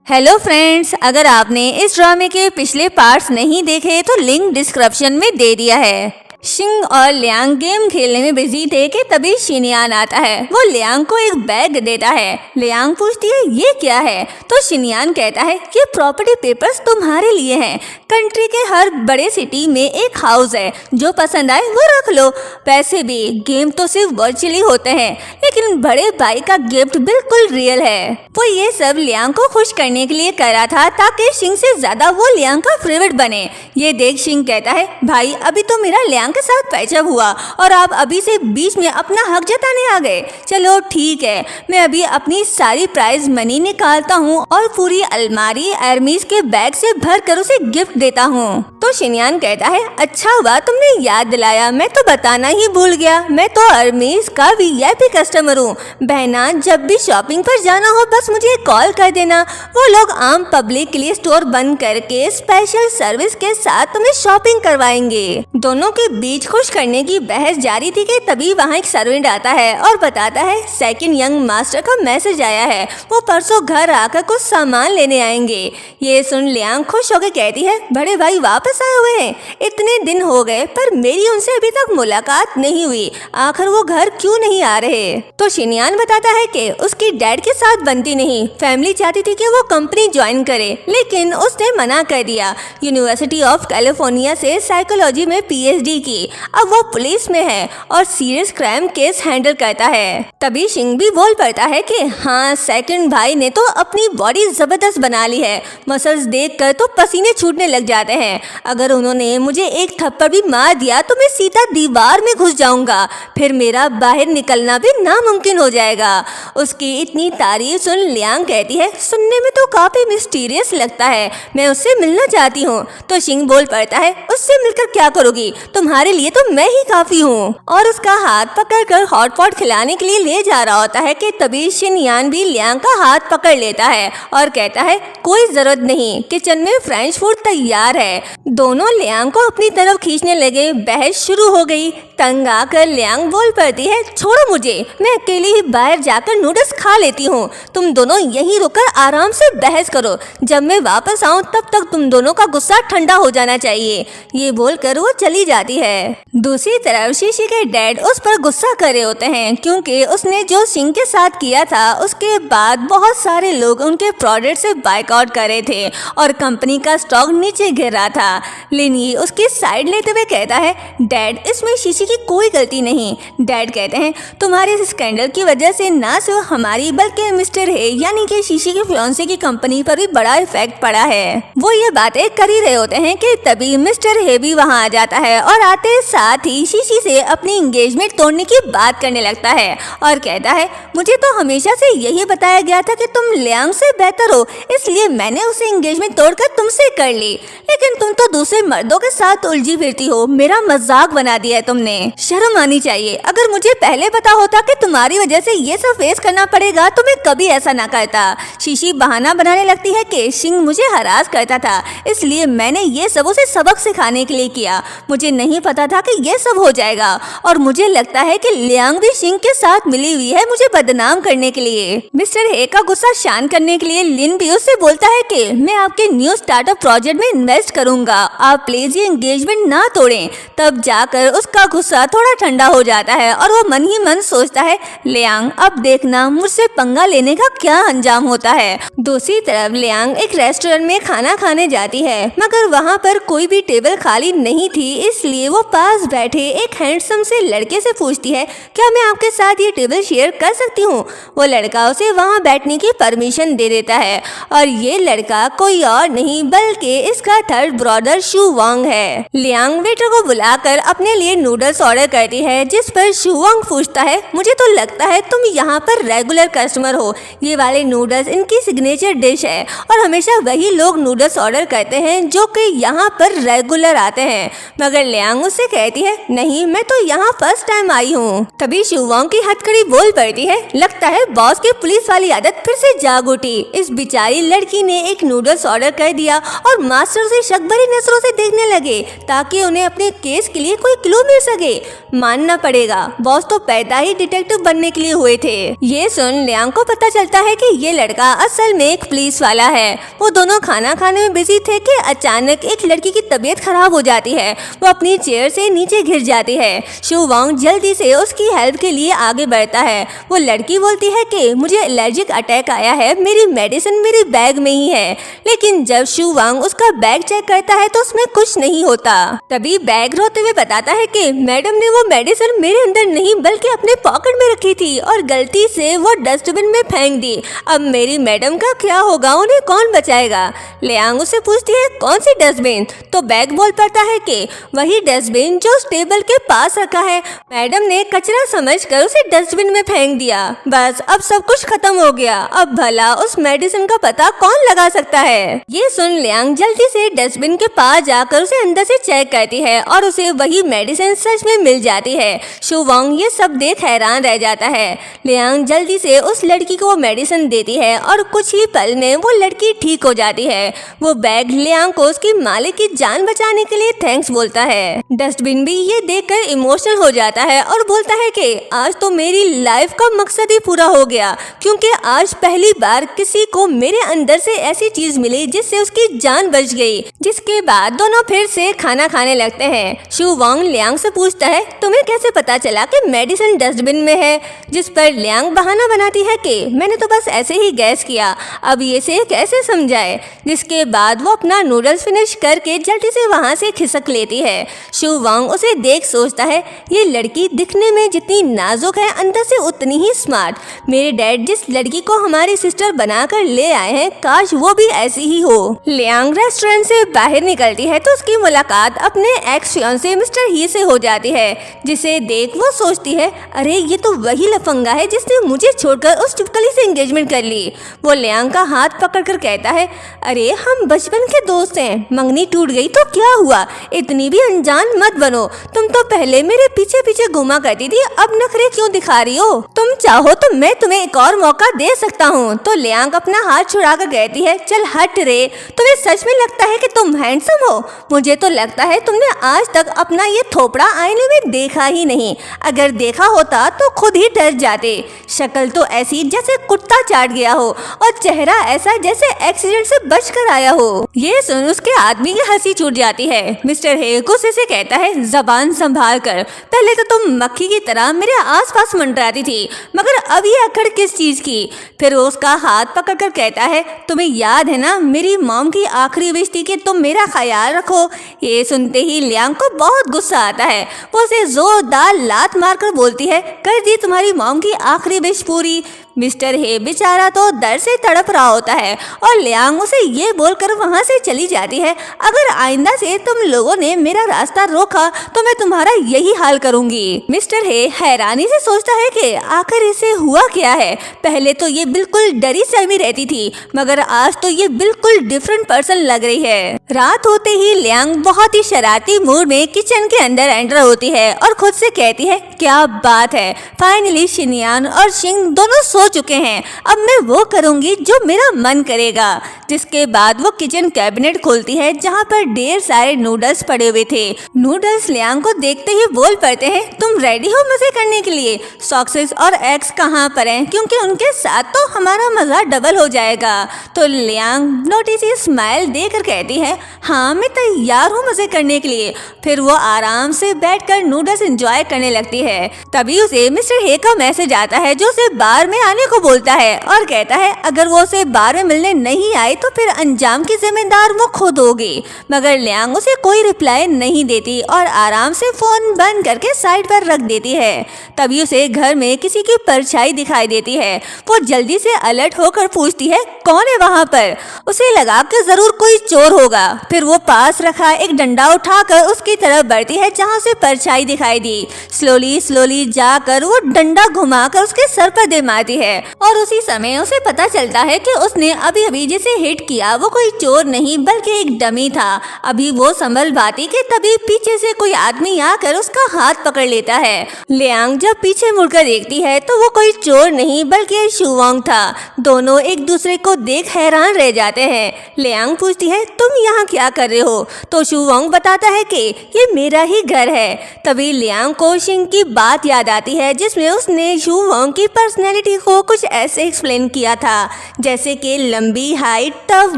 Hello friends, अगर आपने इस ड्रामे के पिछले पार्ट्स नहीं देखे तो लिंक डिस्क्रिप्शन में दे दिया है। शिंग और लियांग गेम खेलने में बिजी थे कि तभी शिनयान आता है। वो लियांग को एक बैग देता है। लियांग पूछती है ये क्या है, तो शिनयान कहता है ये प्रॉपर्टी पेपर्स तुम्हारे लिए हैं। कंट्री के हर बड़े सिटी में एक हाउस है, जो पसंद आए वो रख लो। वैसे भी गेम तो सिर्फ वर्चुअली होते हैं, लेकिन बड़े भाई का गिफ्ट बिल्कुल रियल है। वो ये सब लियांग को खुश करने के लिए करा था ताकि शिंग से ज्यादा वो लियांग का फेवरेट बने। ये देख शिंग कहता है भाई अभी तो मेरा लियांग के साथ पैचअप हुआ और आप अभी से बीच में अपना हक जताने आ गए। चलो ठीक है, मैं अभी अपनी सारी प्राइज मनी निकालता हूँ और पूरी अलमारी एरमीज के बैग से भर कर उसे गिफ्ट देता हूँ। तो शिनयान कहता है अच्छा हुआ तुमने याद दिलाया, मैं तो बताना ही भूल गया। मैं तो एरमीज का वीआईपी कस्टमर हूँ। बहना जब भी शॉपिंग पर जाना हो बस मुझे कॉल कर देना। वो लोग आम पब्लिक के लिए स्टोर बंद करके स्पेशल सर्विस के साथ तुम्हें शॉपिंग करवाएंगे। दोनों के बीच खुश करने की बहस जारी थी कि तभी वहाँ एक सर्वेंट आता है और बताता है सेकंड यंग मास्टर का मैसेज आया है, वो परसों घर आकर कुछ सामान लेने आएंगे। ये सुन लियांग खुश होकर कहती है बड़े भाई वापस आए हुए हैं। इतने दिन हो गए पर मेरी उनसे अभी तक मुलाकात नहीं हुई, आखिर वो घर क्यों नहीं आ रहे। तो शिनयान बताता है कि उसकी डैड के साथ बनती नहीं। फैमिली चाहती थी कि वो कंपनी ज्वाइन करे, लेकिन उसने मना कर दिया। यूनिवर्सिटी ऑफ कैलिफोर्निया से साइकोलॉजी में पीएचडी की, अब वो पुलिस में है और सीरियस क्राइम केस हैंडल करता है। तभी शिंग भी बोल पड़ता है कि हाँ सेकंड भाई ने तो अपनी बॉडी जबरदस्त बना ली है, मसल्स देखकर तो पसीने छूटने लग जाते हैं। अगर उन्होंने मुझे एक थप्पड़ भी मार दिया तो मैं सीधा दीवार में घुस जाऊंगा, फिर मेरा बाहर निकलना भी नामुमकिन हो जाएगा। उसकी इतनी तारीफ सुन लियांग कहती है सुनने में तो काफी मिस्टीरियस लगता है, मैं उससे मिलना चाहती हूँ। तो शिंग बोल पड़ता है उससे मिलकर क्या करोगी, तुम्हारे लिए तो मैं ही काफी हूँ। और उसका हाथ पकड़कर हॉटपॉट खिलाने के लिए ले जा रहा होता है कि तभी शिनयान भी लियांग का हाथ पकड़ लेता है और कहता है कोई जरूरत नहीं, किचन में फ्रेंच फूड तैयार है। दोनों लियांग को अपनी तरफ खींचने लगे। बहस शुरू हो गई। तंग आकर लियांग बोल पड़ती है छोड़ो मुझे, मैं अकेली ही बाहर जाकर नूडल्स खा लेती हूँ। तुम दोनों यहीं रुककर आराम से बहस करो, जब मैं वापस आऊँ तब तक तुम दोनों का गुस्सा ठंडा हो जाना चाहिए। ये बोलकर वो चली जाती है। दूसरी तरफ शीशी के डैड उस पर गुस्सा कर रहे होते हैं क्योंकि उसने जो शिंग के साथ किया था उसके बाद बहुत सारे लोग उनके प्रोडक्ट से बाइकआउट कर रहे थे और कंपनी का स्टॉक नीचे गिर रहा था। लिनी उसकी साइड लेते हुए कहता है डैड इसमें शीशी की कोई गलती नहीं। डैड कहते हैं तुम्हारे इस स्कैंडल की वजह से ना सिर्फ हमारी बल्कि मिस्टर हे यानी कि शीशी के फियांसे की कंपनी पर भी बड़ा इफेक्ट पड़ा है। वो ये बातें कर ही रहे होते हैं कि तभी मिस्टर हे भी वहाँ आ जाता है और आते साथ ही शीशी से अपनी एंगेजमेंट तोड़ने की बात करने लगता है और कहता है मुझे तो हमेशा से यही बताया गया था कि तुम लियांग से बेहतर हो, इसलिए मैंने उसे एंगेजमेंट तोड़कर तुमसे कर ली, लेकिन तुम तो दूसरे मर्दों के साथ उलझी फिरती हो। मेरा मजाक बना दिया है तुमने, शर्म आनी चाहिए। अगर मुझे पहले पता होता कि तुम्हारी वजह से ये सब फेस करना पड़ेगा तो मैं कभी ऐसा ना करता। शीशी बहाना बनाने लगती है कि शिंग मुझे हरास करता था, इसलिए मैंने ये सब उसे सबक सिखाने के लिए किया। मुझे नहीं पता था कि ये सब हो जाएगा और मुझे लगता है कि लियांग भी शिंग के साथ मिली हुई है मुझे बदनाम करने के लिए। मिस्टर हे का गुस्सा शांत करने के लिए लिन भी उससे बोलता है कि मैं आपके न्यू स्टार्टअप प्रोजेक्ट में इन्वेस्ट करूंगा, आप प्लीज ये एंगेजमेंट ना तोड़ें। तब जाकर उसका गुस्सा थोड़ा ठंडा हो जाता है और वो मन ही मन सोचता है लियांग अब देखना मुझसे पंगा लेने का क्या अंजाम होता है। दूसरी तरफ लियांग एक रेस्टोरेंट में खाना खाने जाती है, मगर वहाँ पर कोई भी टेबल खाली नहीं थी, इसलिए वो पास बैठे एक हैंडसम से लड़के से पूछती है क्या मैं आपके साथ ये टेबल शेयर कर सकती हूँ। वो लड़का उसे वहाँ बैठने की परमिशन दे देता है और ये लड़का कोई और नहीं बल्कि इसका थर्ड ब्रदर शू वांग है। लियांग वेटर को बुलाकर अपने लिए नूडल्स ऑर्डर करती है, जिस पर शू वांग पूछता है मुझे तो लगता है तुम यहाँ पर रेगुलर कस्टमर हो, ये वाले नूडल्स इनकी सिग्नेचर डिश है और हमेशा वही लोग नूडल्स ऑर्डर करते हैं जो कि यहाँ पर रेगुलर आते हैं। मगर लियांग उससे कहती है नहीं मैं तो यहाँ फर्स्ट टाइम आई हूँ। तभी शू वांग की हथकड़ी बोल पड़ती है लगता है बॉस की पुलिस वाली आदत फिर से जाग उठी। इस बेचारी लड़की ने एक नूडल्स ऑर्डर कर दिया और मास्टर से शक भरी नजरों से देखने लगे ताकि उन्हें अपने केस के लिए कोई क्लू मिल सके। मानना पड़ेगा बॉस तो पैदा ही डिटेक्टिव बनने के लिए हुए थे। ये सुन लियांग को पता चलता है कि ये लड़का असल में एक पुलिस वाला है। वो दोनों खाना खाने में बिजी थे कि अचानक एक लड़की की तबीयत खराब हो जाती है। वो अपनी चेयर से नीचे गिर जाती है। शू वांग जल्दी से उसकी हेल्प के लिए आगे बढ़ता है। वो लड़की बोलती है कि मुझे एलर्जिक अटैक आया है, मेरी मेडिसिन मेरी बैग में ही है। लेकिन जब शू वांग उसका बैग चेक करता है तो उसमें कुछ नहीं होता। तभी बैग रोते हुए बताता है कि मैडम ने वो मेडिसिन मेरे अंदर नहीं बल्कि अपने पॉकेट में रखी थी और गलती से वो डस्टबिन में फेंक दी। अब मेरी मैडम का क्या होगा, उन्हें कौन बचाएगा? लियांग उससे पूछती है कौन सी डस्टबिन? तो बैग बोल पड़ता है कि वही डस्टबिन जो उस टेबल के पास रखा है। मैडम ने कचरा समझकर उसे डस्टबिन में फेंक दिया। बस अब सब कुछ खत्म हो गया। अब भला उस मेडिसिन का पता कौन लगा सकता है? ये सुन लियांग जल्दी से डस्टबिन के पास जाकर उसे अंदर से चेक करती है और उसे वही मेडिसिन सच में मिल जाती है। शू वांग ये सब देख हैरान रह जाता है। लियांग जल्दी से उस लड़की को वो मेडिसिन देती है और कुछ ही पल में वो लड़की ठीक हो जाती है। वो बैग लियांग को उसकी मालिक की जान बचाने के लिए थैंक्स बोलता है। डस्टबिन भी ये देखकर इमोशनल हो जाता है और बोलता है कि आज तो मेरी लाइफ का मकसद ही पूरा हो गया, क्योंकि आज पहली बार किसी को मेरे अंदर से ऐसी चीज मिली जिससे उसकी जान बच गई। जिसके बाद दोनों फिर से खाना खाने लगते हैं। शू वांग लियांग से पूछता है तुम्हें कैसे पता चला कि मेडिसिन डस्टबिन में है? जिस पर लियांग बहाना बनाती है कि मैंने तो बस ऐसे ही गैस किया, अब ये से कैसे समझाए। जिसके बाद वो अपना नूडल्स फिनिश करके जल्दी से वहाँ से खिसक लेती है। शू वांग उसे देख सोचता है ये लड़की दिखने में जितनी नाजुक है अंदर से उतनी ही स्मार्ट। मेरे डैड जिस लड़की को हमारी सिस्टर बनाकर ले आए हैं काश वो भी ऐसी ही हो। लियांग रेस्टोरेंट से बाहर निकलती है तो उसकी मुलाकात अपने एक्स फियांसे मिस्टर ही से हो जाती है। जिसे देख वो सोचती है अरे ये तो वही लफंगा है जिसने मुझे छोड़कर उस चुपकली से एंगेजमेंट कर ली। वो लियांग का हाथ पकड़कर कहता है अरे हम बचपन के दोस्त हैं, मंगनी टूट गई तो क्या हुआ, इतनी भी अनजान मत बनो। तुम तो पहले मेरे पीछे पीछे घुमा करती थी, अब नखरे क्यों दिखा रही हो? तुम चाहो तो मैं तुम्हें एक और मौका दे सकता हूँ। तो लियांग अपना हाथ छुड़ाकर कहती है चल हट रे, तुम्हें सच में लगता है कि तुम हैंडसम हो? मुझे तो लगता है तुमने आज तक अपना ये थोपड़ा आईने में देखा ही नहीं। अगर देखा होता तो खुद ही डर जाते। शक्ल तो ऐसी जैसे कुत्ता चाट गया हो और चेहरा ऐसा जैसे एक्सीडेंट से बचकर आया हो। ये सुन उसके आदमी की हंसी छूट जाती है। मिस्टर हे गुस्से से कहता है जबान संभाल कर, पहले तो तुम मक्खी की तरह मेरे आसपास मंडराती थी, मगर अब ये अकड़ किस चीज की? फिर वो उसका हाथ पकड़कर कहता है तुम्हें याद है ना मेरी मॉम की आखिरी विश थी कि तुम मेरा ख्याल रखो। ये सुनते ही लियांग को बहुत गुस्सा आता है। वो उसे जोरदार लात मारकर बोलती है कर दी तुम्हारी मॉम की आखिरी विश पूरी। मिस्टर हे बेचारा तो डर से तड़प रहा होता है और लियांग उसे ये बोलकर वहाँ से चली जाती है अगर आइंदा से तुम लोगों ने मेरा रास्ता रोका तो मैं तुम्हारा यही हाल करूंगी। मिस्टर हे हैरानी से सोचता है कि आखिर इसे हुआ क्या है। पहले तो ये बिल्कुल डरी सहमी रहती थी मगर आज तो ये बिल्कुल डिफरेंट पर्सन लग रही है। रात होते ही लियांग बहुत ही शरारती मूड में किचन के अंदर एंटर होती है और खुद से कहती है क्या बात है, फाइनली शिनयान और शिंग दोनों सो चुके हैं, अब मैं वो करूंगी जो मेरा मन करेगा। जिसके बाद वो किचन कैबिनेट खोलती है जहाँ पर ढेर सारे नूडल्स पड़े हुए थे। नूडल्स लियांग को देखते ही बोल पड़ते हैं तुम रेडी हो मजे करने के लिए? सॉसेस और एग्स कहाँ पर हैं, क्योंकि उनके साथ तो हमारा मजा डबल हो जाएगा। तो लियांग नोटी सी स्माइल देकर कहती है हाँ मैं तैयार हूँ मजे करने के लिए। फिर वो आराम से बैठकर नूडल्स एंजॉय करने लगती है। तभी उसे मिस्टर हे का मैसेज आता है जो उसे बार में आने को बोलता है और कहता है अगर वो उसे बार में मिलने नहीं आई तो फिर अंजाम की जिम्मेदार वो खुद होगी। मगर लियांग उसे कोई रिप्लाई नहीं देती और आराम से फोन बंद करके साइड पर रख देती है। तभी उसे घर में किसी की परछाई दिखाई देती है। वो जल्दी से अलर्ट होकर पूछती है कौन है वहाँ पर? उसे लगा कि जरूर कोई चोर होगा। फिर वो पास रखा एक डंडा उठाकर उसकी तरफ बढ़ती है जहाँ से परछाई दिखाई दी। स्लोली जाकर वो डंडा घुमाकर उसके सर पर दे मारती है और उसी समय उसे पता चलता है कि उसने अभी अभी जिसे हिट किया वो कोई चोर नहीं बल्कि एक डमी था। अभी वो संभल पाती कि तभी पीछे से कोई आदमी आकर उसका हाथ पकड़ लेता है। लियांग जब पीछे मुड़कर देखती है तो वो कोई चोर नहीं बल्कि शू वोंग था। दोनों एक दूसरे को देख हैरान रह जाते हैं। लियांग पूछती है तुम यहाँ क्या कर रहे हो? तो शू वोंग बताता है कि ये मेरा ही घर है। तभी लियांग को शिंग की बात याद आती है जिसमें उसने शू वोंग की पर्सनैलिटी को कुछ ऐसे एक्सप्लेन किया था जैसे कि लंबी हाइट, टफ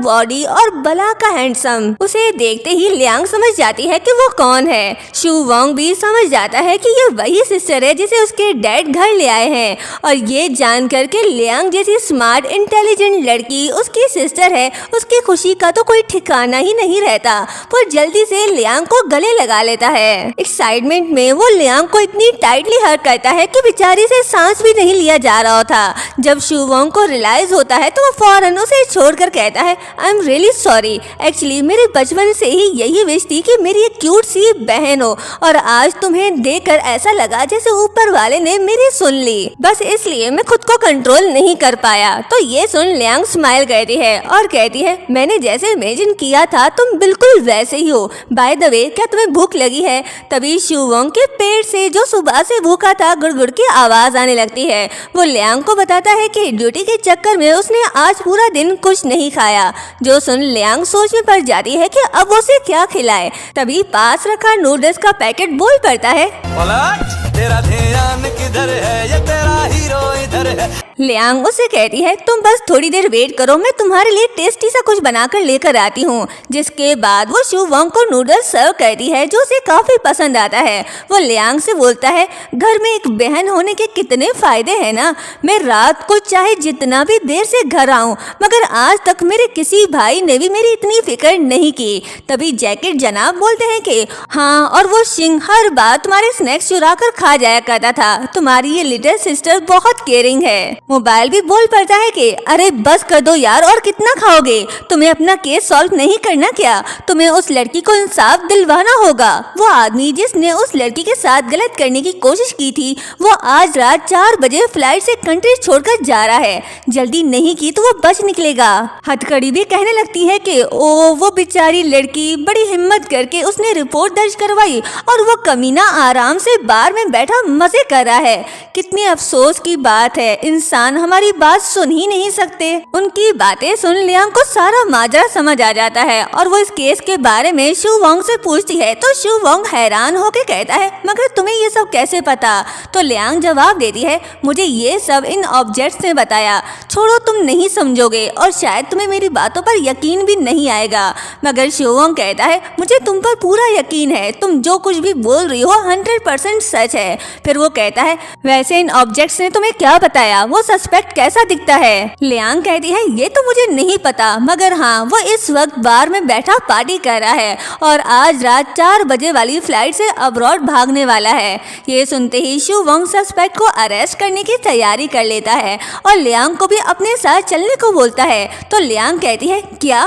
बॉडी और बला का हैंडसम। उसे देखते ही लियांग समझ जाती है कि वो कौन है। शू वोंग भी समझ जाता है कि ये वही सिस्टर है जिसे उसके डैड घर ले आए हैं और ये जानकर के लियांग जैसी स्मार्ट इंटेलिजेंट लड़की उसकी सिस्टर है, उसकी खुशी का तो कोई ठिकाना ही नहीं रहता। वो जल्दी से लियांग को गले लगा लेता है। एक्साइटमेंट में वो लियांग को इतनी टाइटली हग करता है कि बेचारी से सांस भी नहीं लिया जा रहा था। जब शू वोंग को रियलाइज होता है तो वो फौरन उसे छोड़कर कहता है I am really sorry, actually मेरे बचपन से ही यही विश थी कि मेरी एक क्यूट सी बहन हो और आज तुम्हें देखकर ऐसा लगा जैसे ऊपर वाले ने मेरी सुन ली, बस इसलिए मैं खुद को कंट्रोल नहीं कर पाया। तो ये सुन लियांग स्माइल करती है और कहती है मैंने जैसे इमेजिन किया था तुम बिल्कुल वैसे ही हो। बाय द वे क्या तुम्हें भूख लगी है? तभी शू वोंग के पेट से जो सुबह से भूखा था गुड़गुड़ की आवाज आने लगती है। वो लियांग को बताता है कि ड्यूटी के चक्कर में उसने आज पूरा दिन कुछ नहीं खाया। जो सुन लियांग सोच में पड़ जाती है कि अब उसे क्या खिलाए। तभी पास रखा नूडल्स का पैकेट बोल पड़ता है तेरा ध्यान किधर है, ये तेरा हीरो इधर है। लियांग उसे कहती है तुम बस थोड़ी देर वेट करो, मैं तुम्हारे लिए टेस्टी सा कुछ बनाकर लेकर आती हूँ। जिसके बाद वो शू वोंग को नूडल्स सर्व करती है जो उसे काफी पसंद आता है। वो लियांग से बोलता है घर में एक बहन होने के कितने फायदे हैं ना। मैं रात को चाहे जितना भी देर से घर आऊँ मगर आज तक मेरे किसी भाई ने भी मेरी इतनी फिक्र नहीं की। तभी जैकेट जनाब बोलते हैं कि हाँ, और वो शिंग हर बार तुम्हारे स्नैक्स चुरा कर खा जाया करता था। तुम्हारी ये लिटिल सिस्टर बहुत केयरिंग है। मोबाइल भी बोल पड़ता है कि अरे बस कर दो यार, और कितना खाओगे? तुम्हें अपना केस सॉल्व नहीं करना क्या? तुम्हें उस लड़की को इंसाफ दिलवाना होगा। वो आदमी जिसने उस लड़की के साथ गलत करने की कोशिश की थी वो आज रात 4 बजे फ्लाइट से कंट्री छोड़कर जा रहा है। जल्दी नहीं की तो वो बच निकलेगा। हथकड़ी भी कहने लगती है कि ओ वो बेचारी लड़की, बड़ी हिम्मत करके उसने रिपोर्ट दर्ज करवाई और वो कमीना आराम से बार में बैठा मजे कर रहा है। कितनी अफसोस की बात है, इंसान हमारी बात सुन ही नहीं सकते। उनकी बातें सुन लियांग को सारा माजरा समझ आ जाता है और वो इस केस के बारे में शू वोंग से पूछती है तो शू वोंग हैरान होकर कहता है मगर तुम्हें ये सब कैसे पता? तो लियांग जवाब देती है मुझे ये सब इन ऑब्जेक्ट्स ने बताया। छोड़ो, तुम नहीं समझोगे और शायद तुम्हें मेरी बातों पर यकीन भी नहीं आएगा। मगर शू वोंग कहता है मुझे तुम पर पूरा यकीन है, तुम जो कुछ भी बोल रही हो 100% सच है। फिर वो कहता है वैसे इन ऑब्जेक्ट्स ने तुम्हें क्या बताया? वो सस्पेक्ट कैसा दिखता है? लियांग कहती है ये तो मुझे नहीं पता, मगर हाँ वो इस वक्त बार में बैठा पार्टी कर रहा है और आज रात 4 बजे वाली फ्लाइट से अब्रॉड भागने वाला है। ये सुनते ही शू वोंग सस्पेक्ट को अरेस्ट करने की तैयारी कर लेता है और लियांग को भी अपने साथ चलने को बोलता है। तो लियांग कहती है क्या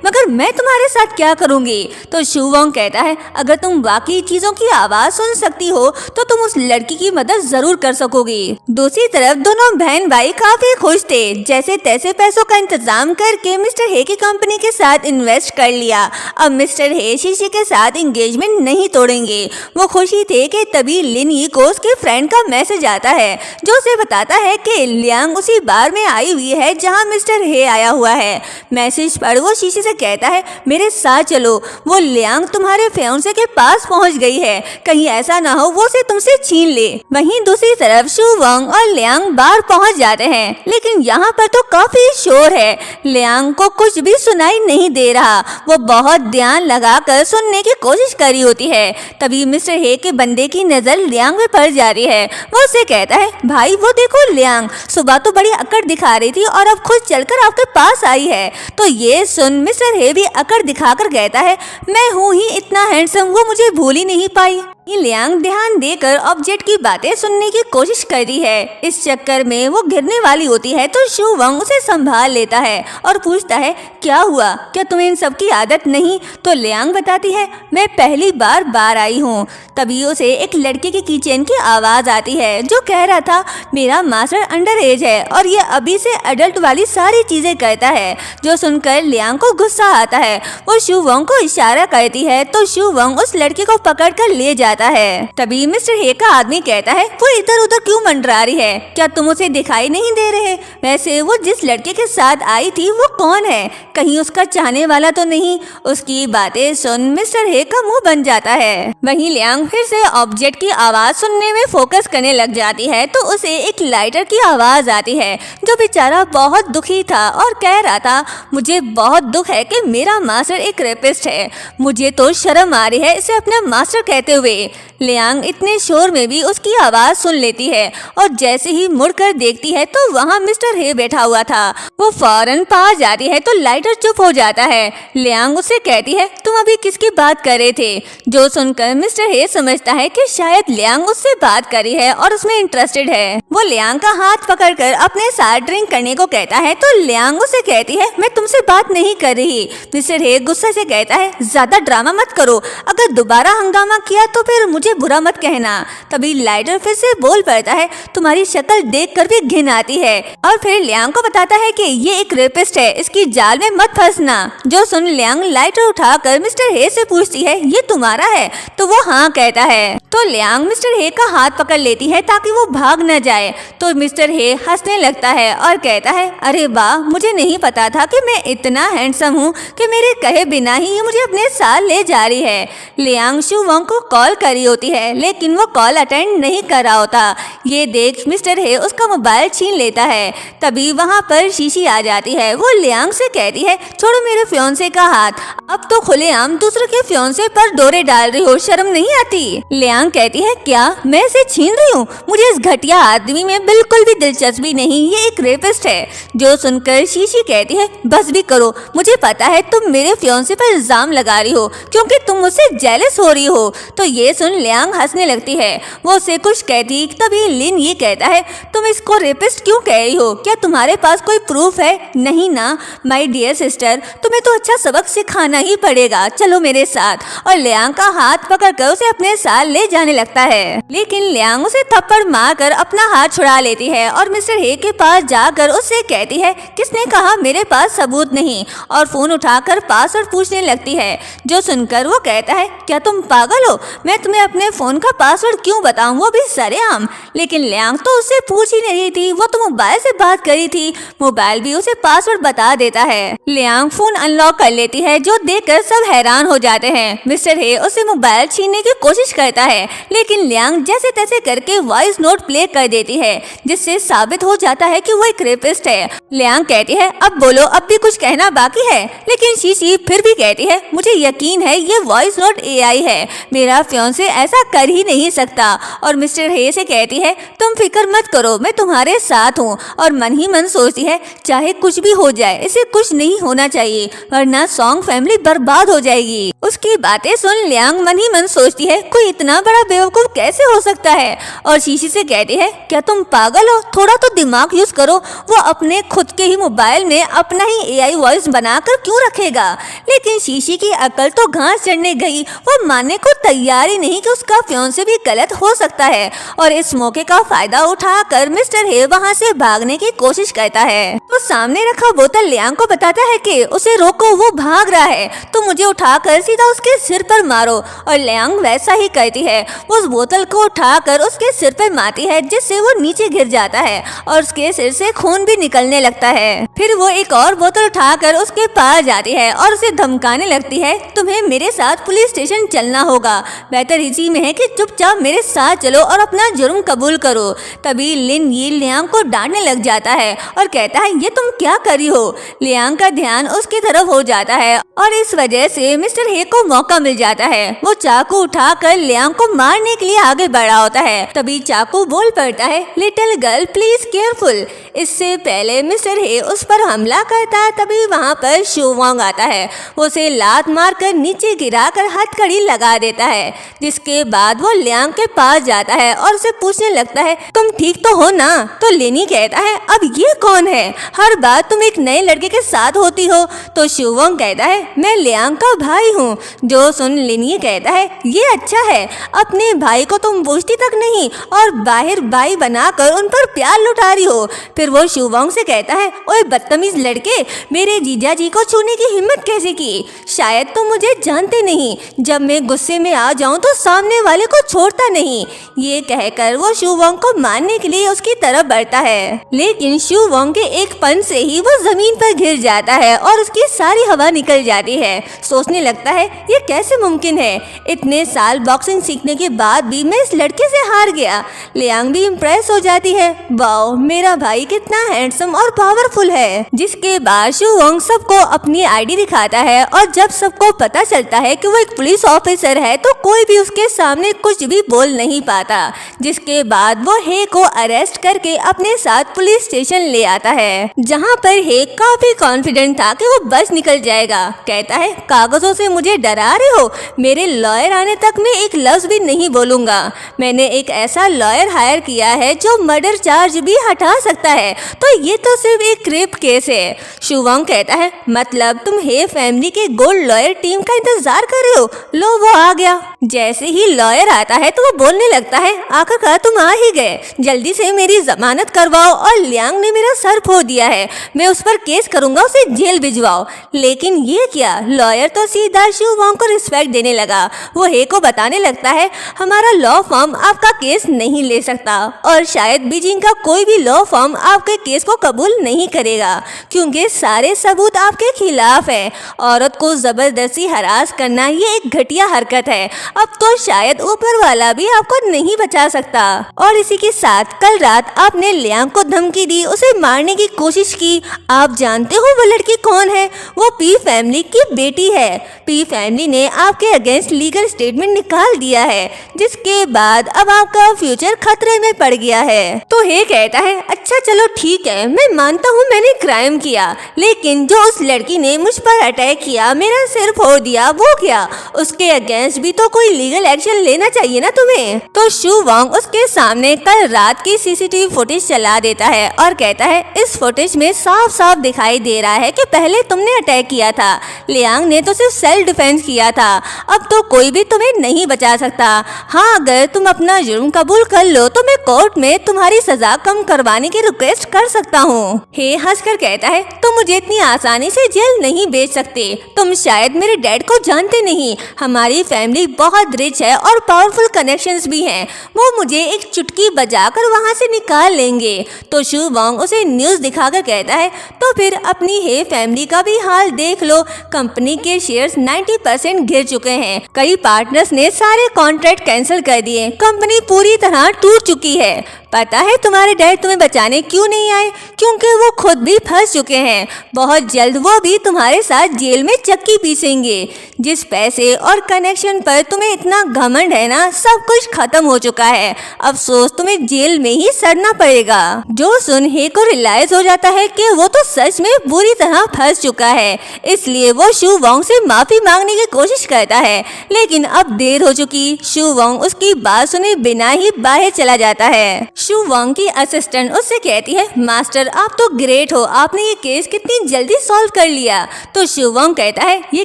मगर मैं तुम्हारे साथ क्या करूंगी? तो शू वोंग कहता है अगर तुम बाकी चीजों की आवाज सुन सकती हो तो तुम उस लड़की की मदद जरूर कर सकोगी। दूसरी तरफ दोनों बहन भाई काफी खुश थे। जैसे तैसे पैसों का इंतजाम करके मिस्टर हे की कंपनी के साथ इन्वेस्ट कर लिया। अब मिस्टर हे शीशी के साथ एंगेजमेंट नहीं तोड़ेंगे। वो खुशी थे कि तभी लिन यी को उसके फ्रेंड का मैसेज आता है जो उसे बताता है कि लियांग उसी बार में आई हुई है जहां मिस्टर हे आया हुआ है। मैसेज पढ़ वो शीशी से कहता है मेरे साथ चलो, वो लियांग तुम्हारे फियांसे के पास पहुंच गई है, कहीं ऐसा ना हो वो उसे तुमसे छीन ले। वहीं दूसरी तरफ शू वोंग और लियांग बार पहुंच जाते हैं लेकिन यहाँ पर तो काफी शोर है। लियांग को कुछ भी सुनाई नहीं दे रहा। वो बहुत ध्यान लगाकर सुनने की कोशिश कर रही होती है। तभी मिस्टर हे के बंदे की नजर लियांग में पड़ जा रही है। वो उसे कहता है भाई वो देखो लियांग सुबह तो बड़ी अकड़ दिखा रही थी और अब खुद चलकर आपके पास आई है। तो ये सुन मिस्टर हे भी अकड़ दिखाकर कहता है मैं हूँ ही इतना हैंडसम, वो मुझे भूल ही नहीं पाई। लियांग ध्यान देकर ऑब्जेक्ट की बातें सुनने की कोशिश करती है। इस चक्कर में वो गिरने वाली होती है तो शू वंग उसे संभाल लेता है और पूछता है क्या हुआ, क्या तुम्हें इन सब की आदत नहीं? तो लियांग बताती है मैं पहली बार आई हूँ। तभी उसे एक लड़के की कीचेन की आवाज आती है जो कह रहा था मेरा मास्टर अंडर एज है और ये अभी से एडल्ट वाली सारी चीजें करता है। जो सुनकर लियांग को गुस्सा आता है। वो शू वंग को इशारा करती है तो शू वंग उस लड़के को पकड़ कर ले जाता है। तभी मिस्टर हे का आदमी कहता है वो इधर उधर क्यों मंडरा रही है, क्या तुम उसे दिखाई नहीं दे रहे? वैसे वो जिस लड़के के साथ आई थी वो कौन है, कहीं उसका चाहने वाला तो नहीं? उसकी बातें सुन मिस्टर हे का मुंह बन जाता है। वहीं लियांग फिर से ऑब्जेक्ट की आवाज सुनने में फोकस करने लग जाती है तो उसे एक लाइटर की आवाज आती है जो बेचारा बहुत दुखी था और कह रहा था मुझे बहुत दुख है कि मेरा मास्टर एक रेपिस्ट है, मुझे तो शर्म आ रही है इसे अपना मास्टर कहते हुए। लियांग इतने शोर में भी उसकी आवाज सुन लेती है और जैसे ही मुड़कर देखती है तो वहाँ मिस्टर हे बैठा हुआ था। वो फौरन पास जाती है तो लाइटर चुप हो जाता है। लियांग उससे कहती है तुम अभी किसकी बात कर रहे थे? जो सुनकर मिस्टर हे समझता है कि शायद लियांग उससे बात करी है और उसमें इंटरेस्टेड है। वो लियांग का हाथ पकड़कर अपने साथ ड्रिंक करने को कहता है तो लियांग उसे कहती है मैं तुमसे बात नहीं कर रही। मिस्टर हे गुस्से से कहता है ज्यादा ड्रामा मत करो, अगर दोबारा हंगामा किया तो फिर मुझे बुरा मत कहना। तभी लाइटर फिर से बोल पड़ता है तुम्हारी शक्ल देखकर भी घिन आती है और फिर लियांग को बताता है कि ये एक रेपिस्ट है, इसकी जाल में मत फंसना। जो सुन लियांग लाइटर उठाकर मिस्टर हे से पूछती है ये तुम्हारा है? तो वो हाँ कहता है। तो लियांग मिस्टर हे का हाथ पकड़ लेती है ताकि वो भाग न जाए। तो मिस्टर हे हंसने लगता है और कहता है अरे वाह, मुझे नहीं पता था कि मैं इतना हैंडसम हूँ कि मेरे कहे बिना ही ये मुझे अपने साथ ले जा रही है। लियांग शू वंग को कॉल करी होती है लेकिन वो कॉल अटेंड नहीं कर रहा होता। ये देख मिस्टर हे उसका मोबाइल छीन लेता है। तभी वहाँ पर शीशी आ जाती है। वो लियांग से कहती है छोड़ो मेरे फियोंसे का हाथ, अब तो खुलेआम दूसरे के फियोंसे पर डोरे डाल रही हो, शर्म नहीं आती? लियांग कहती है क्या मैं इसे छीन रही हूँ? मुझे इस घटिया आदमी में बिल्कुल भी दिलचस्पी नहीं, ये एक रेपिस्ट है। जो सुनकर शीशी कहती है बस भी करो, मुझे पता है तुम मेरे फियोंसे पर इल्जाम लगा रही हो क्योंकि तुम मुझसे जेलस हो रही हो। तो ये सुन लियांग हंसने लगती है। वो उसे कुछ कहती तभी लिन ये कहता है तुम इसको रेपिस्ट क्यों कह रही हो, क्या तुम्हारे पास कोई प्रूफ है? नहीं ना माय डियर सिस्टर, तुम्हें तो अच्छा सबक सिखाना ही पड़ेगा, चलो मेरे साथ। और लियांग का हाथ पकड़कर उसे अपने साथ ले जाने लगता है लेकिन लियांग उसे थप्पड़ मारकर अपना हाथ छुड़ा लेती है और मिस्टर हे के पास जाकर उससे कहती है किसने कहा मेरे पास सबूत नहीं, और फोन उठाकर पासवर्ड पूछने लगती है। जो सुनकर वो कहता है क्या तुम पागल हो, मैं तुम्हें अपने फोन का पासवर्ड क्यों बताऊं, वो भी सरेआम? लेकिन लियांग तो उससे पूछ ही नहीं थी, वो तो मोबाइल से बात करी थी। मोबाइल भी उसे पासवर्ड बता देता है। लियांग फोन अनलॉक कर लेती है जो देखकर सब हैरान हो जाते हैं। मिस्टर हे उसे मोबाइल छीनने की कोशिश करता है लेकिन लियांग जैसे तैसे करके वॉइस नोट प्ले कर देती है जिससे साबित हो जाता है कि वो एक रेपिस्ट है। लियांग कहती है अब बोलो, अब भी कुछ कहना बाकी है? लेकिन शीशी फिर भी कहती है मुझे यकीन है ये वॉइस नोट एआई है, मेरा फियोंसे ऐसा कर ही नहीं सकता। और मिस्टर हे से कहती है तुम फिक्र मत करो, मैं तुम्हारे साथ हूँ। और मन ही मन सोचती है चाहे कुछ भी हो जाए इसे कुछ नहीं होना चाहिए वरना सॉन्ग फैमिली बर्बाद हो जाएगी। उसकी बातें सुन लियांग मन ही मन सोचती है कोई इतना बड़ा बेवकूफ कैसे हो सकता है। और शीशी से कहती है क्या तुम पागल हो, थोड़ा तो दिमाग यूज करो। वो अपने खुद के ही मोबाइल में अपना ही एआई वॉइस बनाकर क्यों रखेगा? लेकिन शीशी की अकल तो घास चढ़ने गई, वो मानने को तैयार ही नहीं कि उसका फियोंसे भी गलत हो सकता है। और इस मौके का फायदा उठाकर मिस्टर हे वहाँ से भागने की कोशिश करता है। वो सामने रखा बोतल लियांग को बताता है कि उसे रोको, वो भाग रहा है तो मुझे उठाकर सीधा उसके सिर पर मारो। और लियांग वैसा ही करती है, वो उस बोतल को उठाकर उसके सिर पर मारती है जिससे वो नीचे गिर जाता है और उसके सिर से खून भी निकलने लगता है। फिर वो एक और बोतल उठाकर उसके पास जाती है और उसे धमकाने लगती है तुम्हें मेरे साथ पुलिस स्टेशन चलना होगा, बेहतर इसी में है कि चुपचाप मेरे साथ चलो और अपना जुर्म कबूल करो। तभी लिन ये लियांग को डांटने लग जाता है और कहता है ये तुम क्या कर रही हो? लियांग का ध्यान उसकी तरफ हो जाता है और इस वजह से मिस्टर हे को मौका मिल जाता है। वो चाकू उठाकर लियांग को मारने के लिए आगे बढ़ा होता है। तभी चाकू बोल पड़ता है, लिटिल गर्ल प्लीज केयरफुल। इससे पहले मिस्टर हे उस पर हमला करता है, तभी वहाँ पर शू वोंग आता है। वो उसे लात मारकर नीचे गिराकर हथकड़ी लगा देता है, जिसके बाद वो लियांग के पास जाता है और उसे पूछने लगता है, तुम ठीक तो हो ना? तो लिनी कहता है, अब ये कौन है? हर बार तुम एक नए लड़के के साथ होती हो। तो शू वोंग कहता है, मैं लियांग का भाई हूँ। जो सुन लिनी कहता है, ये अच्छा है, अपने भाई को तुम पूछती तक नहीं और बाहर भाई बनाकर उन पर प्यार लुटा रही हो। फिर वो शू वोंग से कहता है, ओए बदतमीज लड़के, मेरे जीजा जी को छूने की हिम्मत कैसे की? शायद तुम मुझे जानते नहीं, जब मैं गुस्से में आ जाऊं तो सामने वाले को छोड़ता नहीं। ये कहकर वो शू वोंग को मारने के लिए उसकी तरफ बढ़ता है, लेकिन शू वोंग के एक पंच से ही वो जमीन पर गिर जाता है और उसकी सारी हवा निकल जाती है। सोचने लगता है, ये कैसे मुमकिन है? इतने साल बॉक्सिंग सीखने के बाद भी मैं इस लड़के से हार गया। लियांग भी इम्प्रेस हो जाती है, वाओ मेरा भाई कितना हैंडसम और पावरफुल है। जिसके बाद शू वोंग सबको अपनी आईडी दिखाता है और जब सबको पता चलता है कि वो एक पुलिस ऑफिसर है तो कोई भी उसके सामने कुछ भी बोल नहीं पाता। जिसके बाद वो हे को अरेस्ट करके अपने साथ पुलिस स्टेशन ले आता है, जहाँ पर हे काफी कॉन्फिडेंट था कि वो बच निकल जाएगा। कहता है, कागजों से मुझे डरा रहे हो? मेरे लॉयर आने तक मैं एक लफ्ज भी नहीं बोलूंगा। मैंने एक ऐसा लॉयर हायर किया है जो मर्डर चार्ज भी हटा सकता है, तो ये तो सिर्फ एक रेप केस है। शू वोंग कहता है, मतलब तुम हे फैमिली के गोल्ड लॉयर टीम का इंतजार कर रहे हो? लो वो आ गया। जैसे ही लॉयर आता है तो वो बोलने लगता है, आखिरकार तुम आ ही गए, जल्दी से मेरी जमानत करवाओ और लियांग ने मेरा सर फोड़ दिया है, मैं उस पर केस करूंगा, उसे जेल भिजवाओ। लेकिन ये क्या, लॉयर तो सीधा शू वोंग को रिस्पेक्ट देने लगा। वो हे को बताने लगता है, हमारा लॉ फर्म आपका केस नहीं ले सकता और शायद बीजिंग का कोई भी लॉ फर्म आपके केस को कबूल नहीं करेगा, क्योंकि सारे सबूत आपके खिलाफ है। औरत को जबरदस्ती हरास करना ये एक घटिया हरकत है। अब तो शायद ऊपर वाला भी आपको नहीं बचा सकता। और इसी के साथ कल रात आपने लियांग को धमकी दी, उसे मारने की कोशिश की। आप जानते हो वो लड़की कौन है? वो पी फैमिली की बेटी है। पी फैमिली ने आपके अगेंस्ट लीगल स्टेटमेंट निकाल दिया है, जिसके बाद अब आपका फ्यूचर खतरे में पड़ गया है। तो हे कहता है, अच्छा चलो ठीक है, मैं मानता हूँ मैंने क्राइम किया, लेकिन जो उस लड़की ने मुझ पर अटैक किया, मेरा सिर फोड़ दिया, वो क्या? उसके अगेंस्ट भी तो कोई लीगल एक्शन लेना चाहिए ना तुम्हें। तो शू वोंग उसके सामने कल रात की सीसीटीवी फुटेज चला देता है और कहता है, इस फुटेज में साफ साफ दिखाई दे रहा है कि पहले तुमने अटैक किया था, लियांग ने तो सिर्फ सेल्फ डिफेंस किया था। अब तो कोई भी तुम्हें नहीं बचा सकता। हाँ, अगर तुम अपना जुर्म कबूल कर लो तो मैं कोर्ट में तुम्हारी सजा कम करवाने की रिक्वेस्ट कर सकता हूँ। हे हंसकर कहता है, तुम मुझे इतनी आसानी से जेल नहीं भेज सकते। तुम शायद मेरे डैड को जानते नहीं, हमारी फैमिली बहुत रिच है और पावरफुल कनेक्शंस भी हैं। वो मुझे एक चुटकी बजाकर वहाँ से निकाल लेंगे। तो शू वोंग उसे न्यूज़ दिखाकर कहता है, तो फिर अपनी हे फैमिली का भी हाल देख लो। कंपनी के शेयर्स 90% गिर चुके हैं। कई पार्टनर्स ने सारे कॉन्ट्रैक्ट कैंसिल कर दिए। कंपनी पूरी तरह टूट चुकी है। पता है तुम्हारे डैड तुम्हें बचाने क्यों नहीं आए? क्योंकि वो खुद भी फंस चुके हैं। बहुत जल्द वो भी तुम्हारे साथ जेल में चक्की पीसेंगे। जिस पैसे और कनेक्शन पर तुम्हें इतना घमंड है ना, सब कुछ खत्म हो चुका है। अफसोस तुम्हें जेल में ही सड़ना पड़ेगा। जो सुन हे को रियलाइज हो जाता है कि वो तो सच में बुरी तरह फंस चुका है, इसलिए वो शू वोंग से माफी मांगने की कोशिश करता है, लेकिन अब देर हो चुकी। शू वोंग उसकी बात सुने बिना ही बाहर चला जाता है। शू वोंग की असिस्टेंट उससे कहती है, मास्टर आप तो ग्रेट हो, आपने ये केस कितनी जल्दी सॉल्व कर लिया। तो शू वोंग कहता है, ये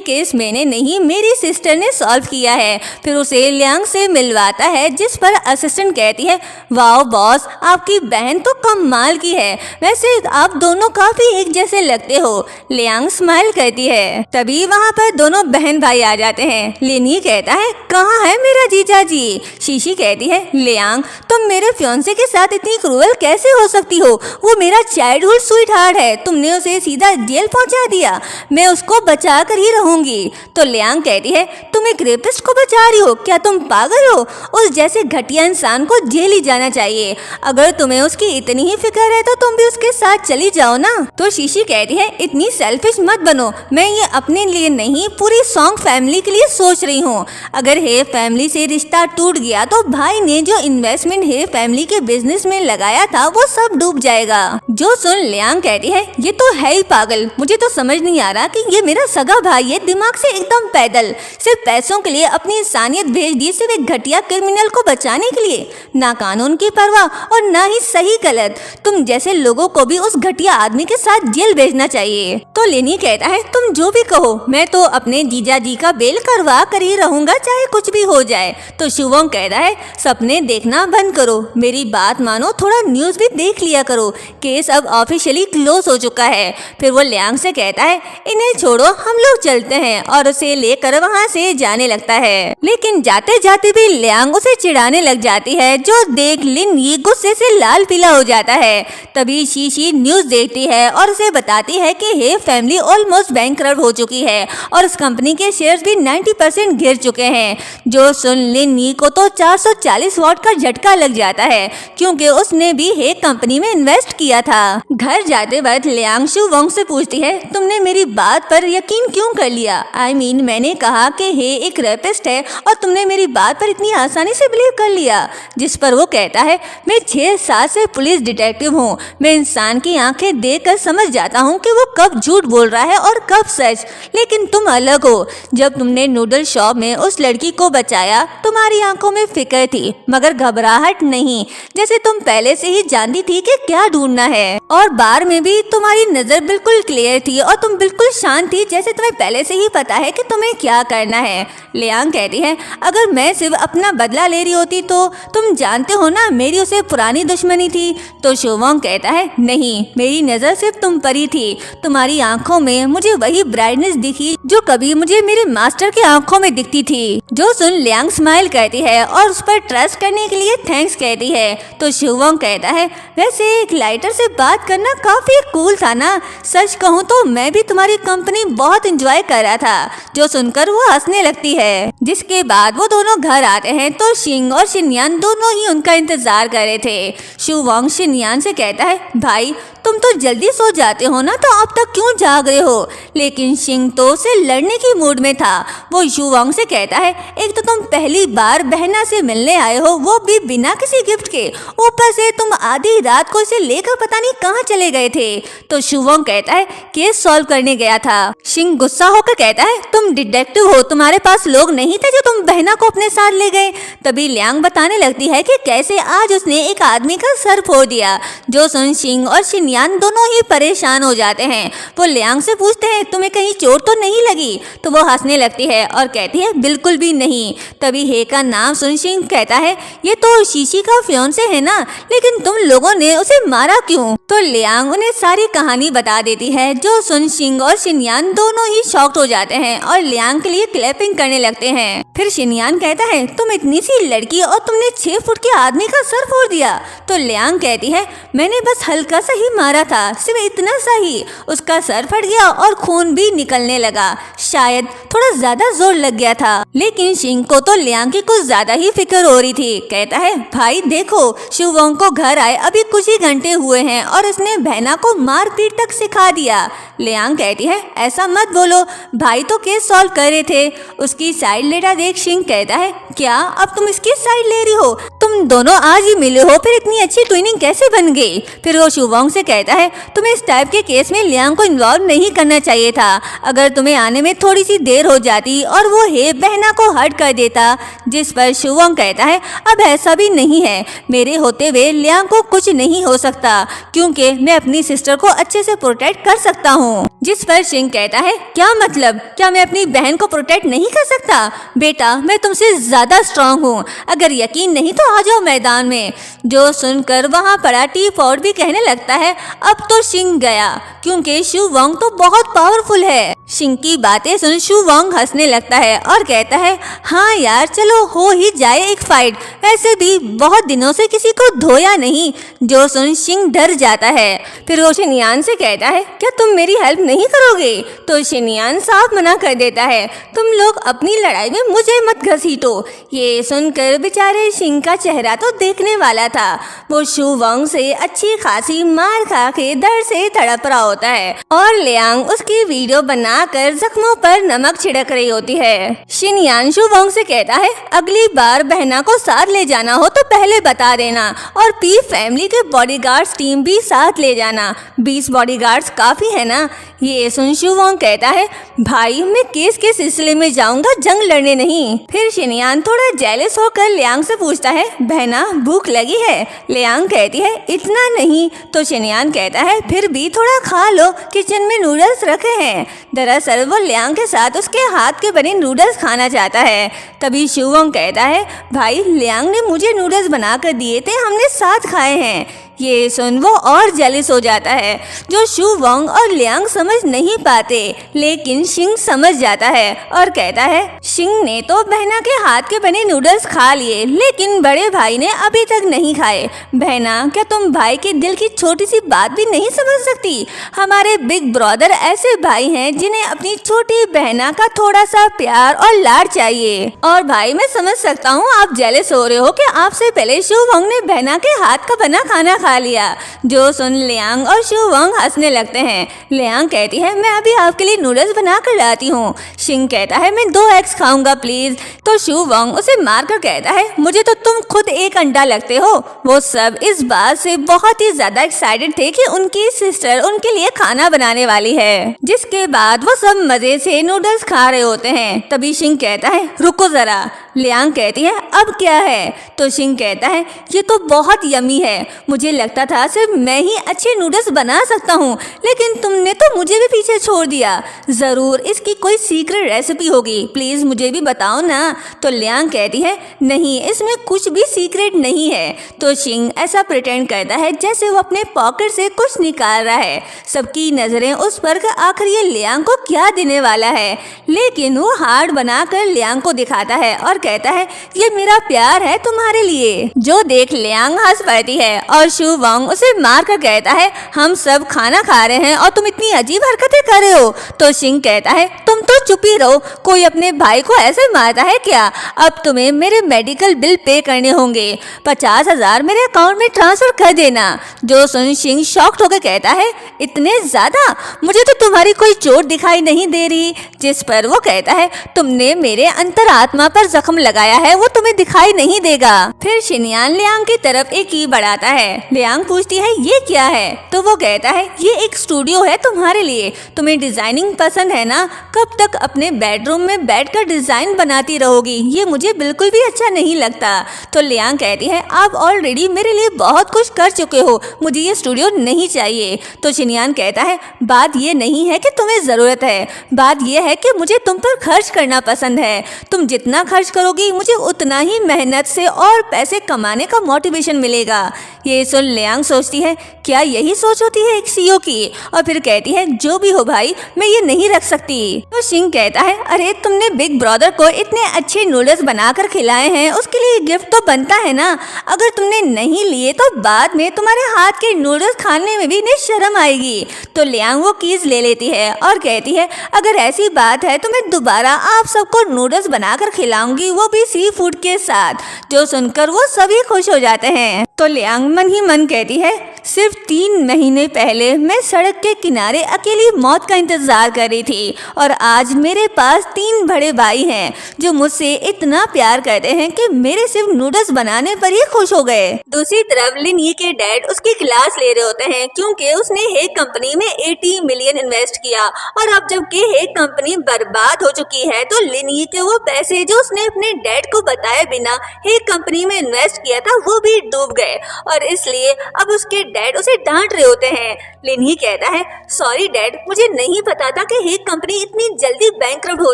केस मैंने नहीं, मेरी सिस्टर ने सॉल्व किया है। फिर उसे लियांग से मिलवाता है, जिस पर असिस्टेंट कहती है, वाओ बॉस, आपकी बहन तो कमाल की है। वैसे आप दोनों काफी एक जैसे लगते हो। लियांग स्माइल करती है। तभी वहाँ पर दोनों बहन भाई आ जाते हैं। लिनी कहता है, कहाँ है मेरा जीजा जी? शीशी कहती है, लियांग तुम मेरे फियांसे के उसके साथ इतनी क्रूअल कैसे हो सकती हो? वो मेरा चाइल्डहुड स्वीट हार्ट है, तुमने उसे सीधा जेल पहुंचा दिया। मैं उसको बचा कर ही रहूंगी। तो लियांग कहती है, तुम एक रेपिस्ट को बचा रही हो? क्या तुम पागल हो? उस जैसे घटिया इंसान को जेल ही जाना चाहिए। अगर तुम्हें उसकी इतनी ही फिक्र है तो तुम भी उसके साथ चली जाओ ना। तो शीशी कहती है, इतनी सेल्फिश मत बनो, मैं ये अपने लिए नहीं पूरी सॉन्ग फैमिली के लिए सोच रही हूँ। अगर हे फैमिली से रिश्ता टूट गया तो भाई ने जो इन्वेस्टमेंट हे फैमिली के बिजनेस में लगाया था वो सब डूब जाएगा। जो सुन लियांग कहती है, ये तो है ही पागल, मुझे तो समझ नहीं आ रहा कि ये मेरा सगा भाई है, दिमाग से एकदम पैदल, सिर्फ पैसों के लिए अपनी इंसानियत भेज दी, सिर्फ एक घटिया क्रिमिनल को बचाने के लिए। ना कानून की परवाह और ना ही सही गलत, तुम जैसे लोगों को भी उस घटिया आदमी के साथ जेल भेजना चाहिए। तो लेनी कहता है, तुम जो भी कहो, मैं तो अपने जीजा जी का बेल करवा कर ही रहूंगा, चाहे कुछ भी हो जाए। तो शुवोंग कहता है, सपने देखना बंद करो, मेरी बात मानो, थोड़ा न्यूज भी देख लिया करो, केस अब ऑफिशियली क्लोज हो चुका है। फिर वो लियांग से कहता है, इन्हें छोड़ो, हम लोग चलते हैं, और उसे लेकर वहाँ से जाने लगता है। लेकिन जाते जाते भी लियांग उसे चिढ़ाने लग जाती है, जो देख लिन यी गुस्से से लाल पीला हो जाता है। तभी शीशी न्यूज देखती है और उसे बताती है कि हे फैमिली ऑलमोस्ट बैंकरप्ट हो चुकी है और इस कंपनी के शेयर्स भी 90% गिर चुके हैं। जो सुन लिन यी को तो 440 वॉट का झटका लग जाता है, क्योंकि उसने भी हे कंपनी में इन्वेस्ट किया था। घर जाते वक्त लियांग शुवोंग से पूछती है, तुमने मेरी बात पर यकीन क्यों कर लिया? I mean, मैंने कहा कि हे एक रेपिस्ट है और तुमने मेरी बात पर इतनी आसानी से बिलीव कर लिया। जिस पर वो कहता है, मैं 6 साल से पुलिस डिटेक्टिव हूँ, मैं इंसान की आंखें देखकर समझ जाता हूँ कि वो कब झूठ बोल रहा है और कब सच। लेकिन तुम अलग हो, जब तुमने नूडल शॉप में उस लड़की को बचाया तुम्हारी आंखों में फिक्र थी मगर घबराहट नहीं, जैसे तुम पहले से ही जानती थी कि क्या ढूंढना है। और बार में भी तुम्हारी नजर बिल्कुल क्लियर थी और तुम बिल्कुल शांत थी, जैसे तुम्हें पहले से ही पता है कि तुम्हें क्या करना है। लियांग कहती है, अगर मैं सिर्फ अपना बदला ले रही होती तो तुम जानते हो ना मेरी उसे पुरानी दुश्मनी थी। तो शुवोंग कहता है, नहीं, मेरी नजर सिर्फ तुम पर ही थी, तुम्हारी आंखों में मुझे वही ब्राइटनेस दिखी जो कभी मुझे मेरे मास्टर की आंखों में दिखती थी। जो सुन लियांग स्माइल करती है और उस पर ट्रस्ट करने के लिए थैंक्स कहती है। तो शुवोंग कहता है, वैसे एक लाइटर से बात करना काफी कूल था ना, सच कहूँ तो मैं भी तुम्हारी कंपनी बहुत एंजॉय कर रहा था। जो सुनकर वो हंसने लगती है। जिसके बाद वो दोनों घर आते हैं तो शिंग और शिनयान दोनों ही उनका इंतजार कर रहे थे। शुवोंग शिनयान से कहता है, भाई तुम तो जल्दी सो जाते हो ना, तो अब तक क्यों जाग रहे हो? लेकिन शिंग तो उसे लड़ने की मूड में था। वो शुवोंग से कहता है, एक तो तुम पहली बार बहना से मिलने आए हो, वो भी बिना किसी गिफ्ट के, ऊपर से तुम आधी रात को इसे लेकर पता नहीं कहाँ चले गए थे। तो शुवोंग कहता है, केस सॉल्व करने गया था। शिंग गुस्सा होकर कहता है, तुम डिटेक्टिव हो, तुम्हारे पास लोग नहीं थे जो तुम बहना को अपने साथ ले गए। तभी लियांग बताने लगती है कि कैसे आज उसने एक आदमी का सर फोड़ दिया। जो सुन शिंग और शिनयान दोनों ही परेशान हो जाते हैं। वो लियांग से पूछते हैं, तुम्हें कहीं चोट तो नहीं लगी? तो वो हंसने लगती है और कहती है, बिल्कुल भी नहीं। तभी हे का नाम सुन शिंग कहता है, ये तो शीशी का फियांसे है ना, लेकिन तुम लोगों ने उसे मारा क्यों? तो लियांग उन्हें सारी कहानी बता देती है। जो सुन शिंग और शिनयान दोनों ही शॉक्ड हो जाते हैं और लियांग के लिए क्लैपिंग करने लगते हैं। फिर शिनयान कहता है, तुम इतनी सी लड़की और तुमने 6 फुट के आदमी का सर फोड़ दिया। तो लियांग कहती है, मैंने बस हल्का सा ही मारा था, सिर्फ इतना सा ही। उसका सर फट गया और खून भी निकलने लगा, शायद थोड़ा ज्यादा जोर लग गया था। लेकिन शिंग को तो लियांग की कुछ ज्यादा ही फिक्र हो रही थी। कहता है, भाई देखो, शुवोंग को घर आए अभी कुछ ही घंटे हुए हैं और उसने बहना को मारपीट तक सिखा दिया। लियांग कहती है, ऐसा मत बोलो, भाई तो केस सॉल्व कर रहे थे। उसकी साइड लेटा देख शिंग कहता है, क्या अब तुम इसकी साइड ले रही हो? तुम दोनों आज ही मिले हो, फिर इतनी अच्छी ट्विनिंग कैसे बन गई? फिर वो शुवोंग से कहता है, तुम्हें इस टाइप के केस में लियांग को इन्वॉल्व नहीं करना चाहिए था। अगर तुम्हें आने में थोड़ी सी देर हो जाती और वो हे बहना को हर्ट कर देता। जिस पर शुवोंग कहता है, अब ऐसा भी नहीं है, मेरे होते हुए लियांग को कुछ नहीं हो सकता, क्योंकि मैं अपनी सिस्टर को अच्छे से प्रोटेक्ट कर सकता हूँ। जिस पर शिंग कहता है, क्या मतलब? क्या मैं अपनी बहन को प्रोटेक्ट नहीं कर सकता? बेटा, मैं तुमसे ज्यादा स्ट्रांग हूँ, अगर यकीन नहीं तो आ जाओ मैदान में। जो सुनकर वहाँ पड़ा टी फॉर्ड भी कहने लगता है, अब तो शिंग गया, क्योंकि शुवोंग तो बहुत पावरफुल है। शिंग की की बातें सुन शू वोंग हंसने लगता है और कहता है हाँ यार चलो हो ही जाए एक फाइट, वैसे भी बहुत दिनों से किसी को धोया नहीं। जो सुन शिंग डर जाता है। फिर वो शिनयान से कहता है क्या तुम मेरी हेल्प नहीं करोगे? तो शिनयान साफ मना कर देता है, तुम लोग अपनी लड़ाई में मुझे मत घसीटो। ये सुनकर बेचारे शिंग का चेहरा तो देखने वाला था। वो शू वोंग से अच्छी खासी मार खा के दर्द से तड़प रहा होता है और लियांग उसकी वीडियो बनाकर जख्मों पर नमक छिड़क रही होती है। शिनयान शू वोंग से कहता है अगली बार बहना को साथ ले जाना हो तो पहले बता देना और पी फैमिली के बॉडीगार्ड्स टीम भी साथ ले जाना, 20 बॉडीगार्ड्स काफी है ना। ये सुन शू वोंग कहता है भाई मैं केस के सिलसिले में जाऊंगा, जंग लड़ने नहीं। फिर शिनयान थोड़ा जेलस होकर लियांग से पूछता है बहना भूख लगी है? लियांग कहती है इतना नहीं। तो शिनयान कहता है फिर भी थोड़ा खा लो, किचन में नूडल्स रखे हैं। दरअसल वो लियांग के साथ उसके हाथ के बने नूडल्स खाना चाहता है। तभी शू वोंग कहता है भाई लियांग ने मुझे नूडल्स बनाकर दिए थे, हमने साथ खाए हैं। ये सुन वो और जेलस हो जाता है। जो शू वोंग और लियांग समझ नहीं पाते लेकिन शिंग समझ जाता है और कहता है शिंग ने तो बहना के हाथ के बने नूडल्स खा लिए लेकिन बड़े भाई ने अभी तक नहीं खाए। बहना क्या तुम भाई के दिल की छोटी सी बात भी नहीं समझ सकती? हमारे बिग ब्रदर ऐसे भाई हैं जिन्हें अपनी छोटी बहना का थोड़ा सा प्यार और लाड चाहिए। और भाई मैं समझ सकता हूँ आप जेलस हो रहे हो कि आपसे पहले शू वोंग ने बहना के हाथ का बना खाना खा लिया। जो सुन लियांग और शू वोंग हंसने लगते हैं। लियांग कहती है मैं अभी आपके लिए नूडल्स बना कर लाती हूँ। शिंग कहता है मैं 2 एग्स खाऊंगा प्लीज। तो शू वोंग उसे मारकर कहता है मुझे तो तुम खुद एक अंडा लगते हो। वो सब इस बात से बहुत ही ज्यादा एक्साइटेड थे कि उनकी सिस्टर उनके लिए खाना बनाने वाली है। जिसके बाद वो सब मजे से नूडल्स खा रहे होते हैं। तभी शिंग कहता है रुको जरा। लियांग कहती है अब क्या है? तो शिंग कहता है ये तो बहुत यमी है, मुझे लगता था सिर्फ मैं ही अच्छे नूडल्स बना सकता हूँ लेकिन तुमने तो मुझे भी पीछे छोड़ दिया। जरूर इसकी कोई सीक्रेट रेसिपी होगी, प्लीज मुझे भी बताओ ना। तो लियांग कहती है नहीं इसमें कुछ भी सीक्रेट नहीं है। तो शिंग ऐसा प्रिटेंड करता है जैसे वो अपने पॉकेट से कुछ निकाल रहा है। सबकी नजरें उस पर कि आखिर ये लियांग को क्या देने वाला है, लेकिन वो हार्ड बनाकर लियांग को दिखाता है और कहता है ये मेरा प्यार है तुम्हारे लिए। जो देख लियांग हंस पड़ती है और शू वोंग उसे मार कर कहता है हम सब खाना खा रहे हैं और तुम इतनी अजीब हरकतें कर रहे हो। तो शिंग कहता है तुम तो चुप ही रहो, कोई अपने भाई को ऐसे मारता है क्या? अब तुम्हें मेरे मेडिकल बिल पे करने होंगे, 50,000 मेरे अकाउंट में ट्रांसफर कर देना। जो सुन शिंग शॉक्ड होकर कहता है इतने ज्यादा? मुझे तो तुम्हारी कोई चोट दिखाई नहीं दे रही। जिस पर वो कहता है तुमने मेरे अंतरात्मा पर जख्म लगाया है, वो तुम्हें दिखाई नहीं देगा। फिर शिनयान लियांग की तरफ एक की बढ़ाता है। लियांग पूछती है ये क्या है? तो वो कहता है ये एक स्टूडियो है तुम्हारे लिए, तुम्हें डिजाइनिंग पसंद है ना, कब तक अपने बेडरूम में बैठकर डिजाइन बनाती रहोगी, ये मुझे बिल्कुल भी अच्छा नहीं लगता। तो लियांग कहती है आप ऑलरेडी मेरे लिए बहुत कुछ कर चुके हो, मुझे ये स्टूडियो नहीं चाहिए। तो शिनयान कहता है बात ये नहीं है कि तुम्हें जरूरत है, बात ये है कि मुझे तुम पर खर्च करना पसंद है। तुम जितना खर्च करोगी मुझे उतना ही मेहनत से और पैसे कमाने का मोटिवेशन मिलेगा। ये सुन लियांग सोचती है क्या यही सोच होती है एक सीईओ की, और फिर कहती है जो भी हो भाई मैं ये नहीं रख सकती। तो शिंग कहता है अरे तुमने बिग ब्रदर को इतने अच्छे नूडल्स बनाकर खिलाए हैं, उसके लिए गिफ्ट तो बनता है ना। अगर तुमने नहीं लिए तो बाद में तुम्हारे हाथ के नूडल्स खाने में भी नहीं शर्म आएगी। तो लियांग वो कीज ले लेती है और कहती है अगर ऐसी बात है तो मैं दोबारा आप सबको नूडल्स बनाकर खिलाऊंगी, वो भी सी फूड के साथ। जो सुनकर वो सभी खुश हो जाते हैं। तो लियांग मन ही मन कहती है सिर्फ 3 महीने पहले मैं सड़क के किनारे अकेली मौत का इंतजार कर रही थी और आज मेरे पास 3 बड़े भाई हैं जो मुझसे इतना प्यार करते हैं कि मेरे सिर्फ नूडल्स बनाने पर ही खुश हो गए। दूसरी तरफ लिन यी के डैड उसकी क्लास ले रहे होते हैं क्योंकि उसने हेग कंपनी में 80 मिलियन इन्वेस्ट किया और अब जबकि हेग कंपनी बर्बाद हो चुकी है तो लिन यी के वो पैसे जो उसने अपने डैड को बताए बिना हेग कंपनी में इन्वेस्ट किया था वो भी डूब गए और इसलिए अब उसके डैड उसे डांट रहे होते हैं। लिनही कहता है, सॉरी डैड, मुझे नहीं पता था कि हेग कंपनी इतनी जल्दी बैंकरप्ट हो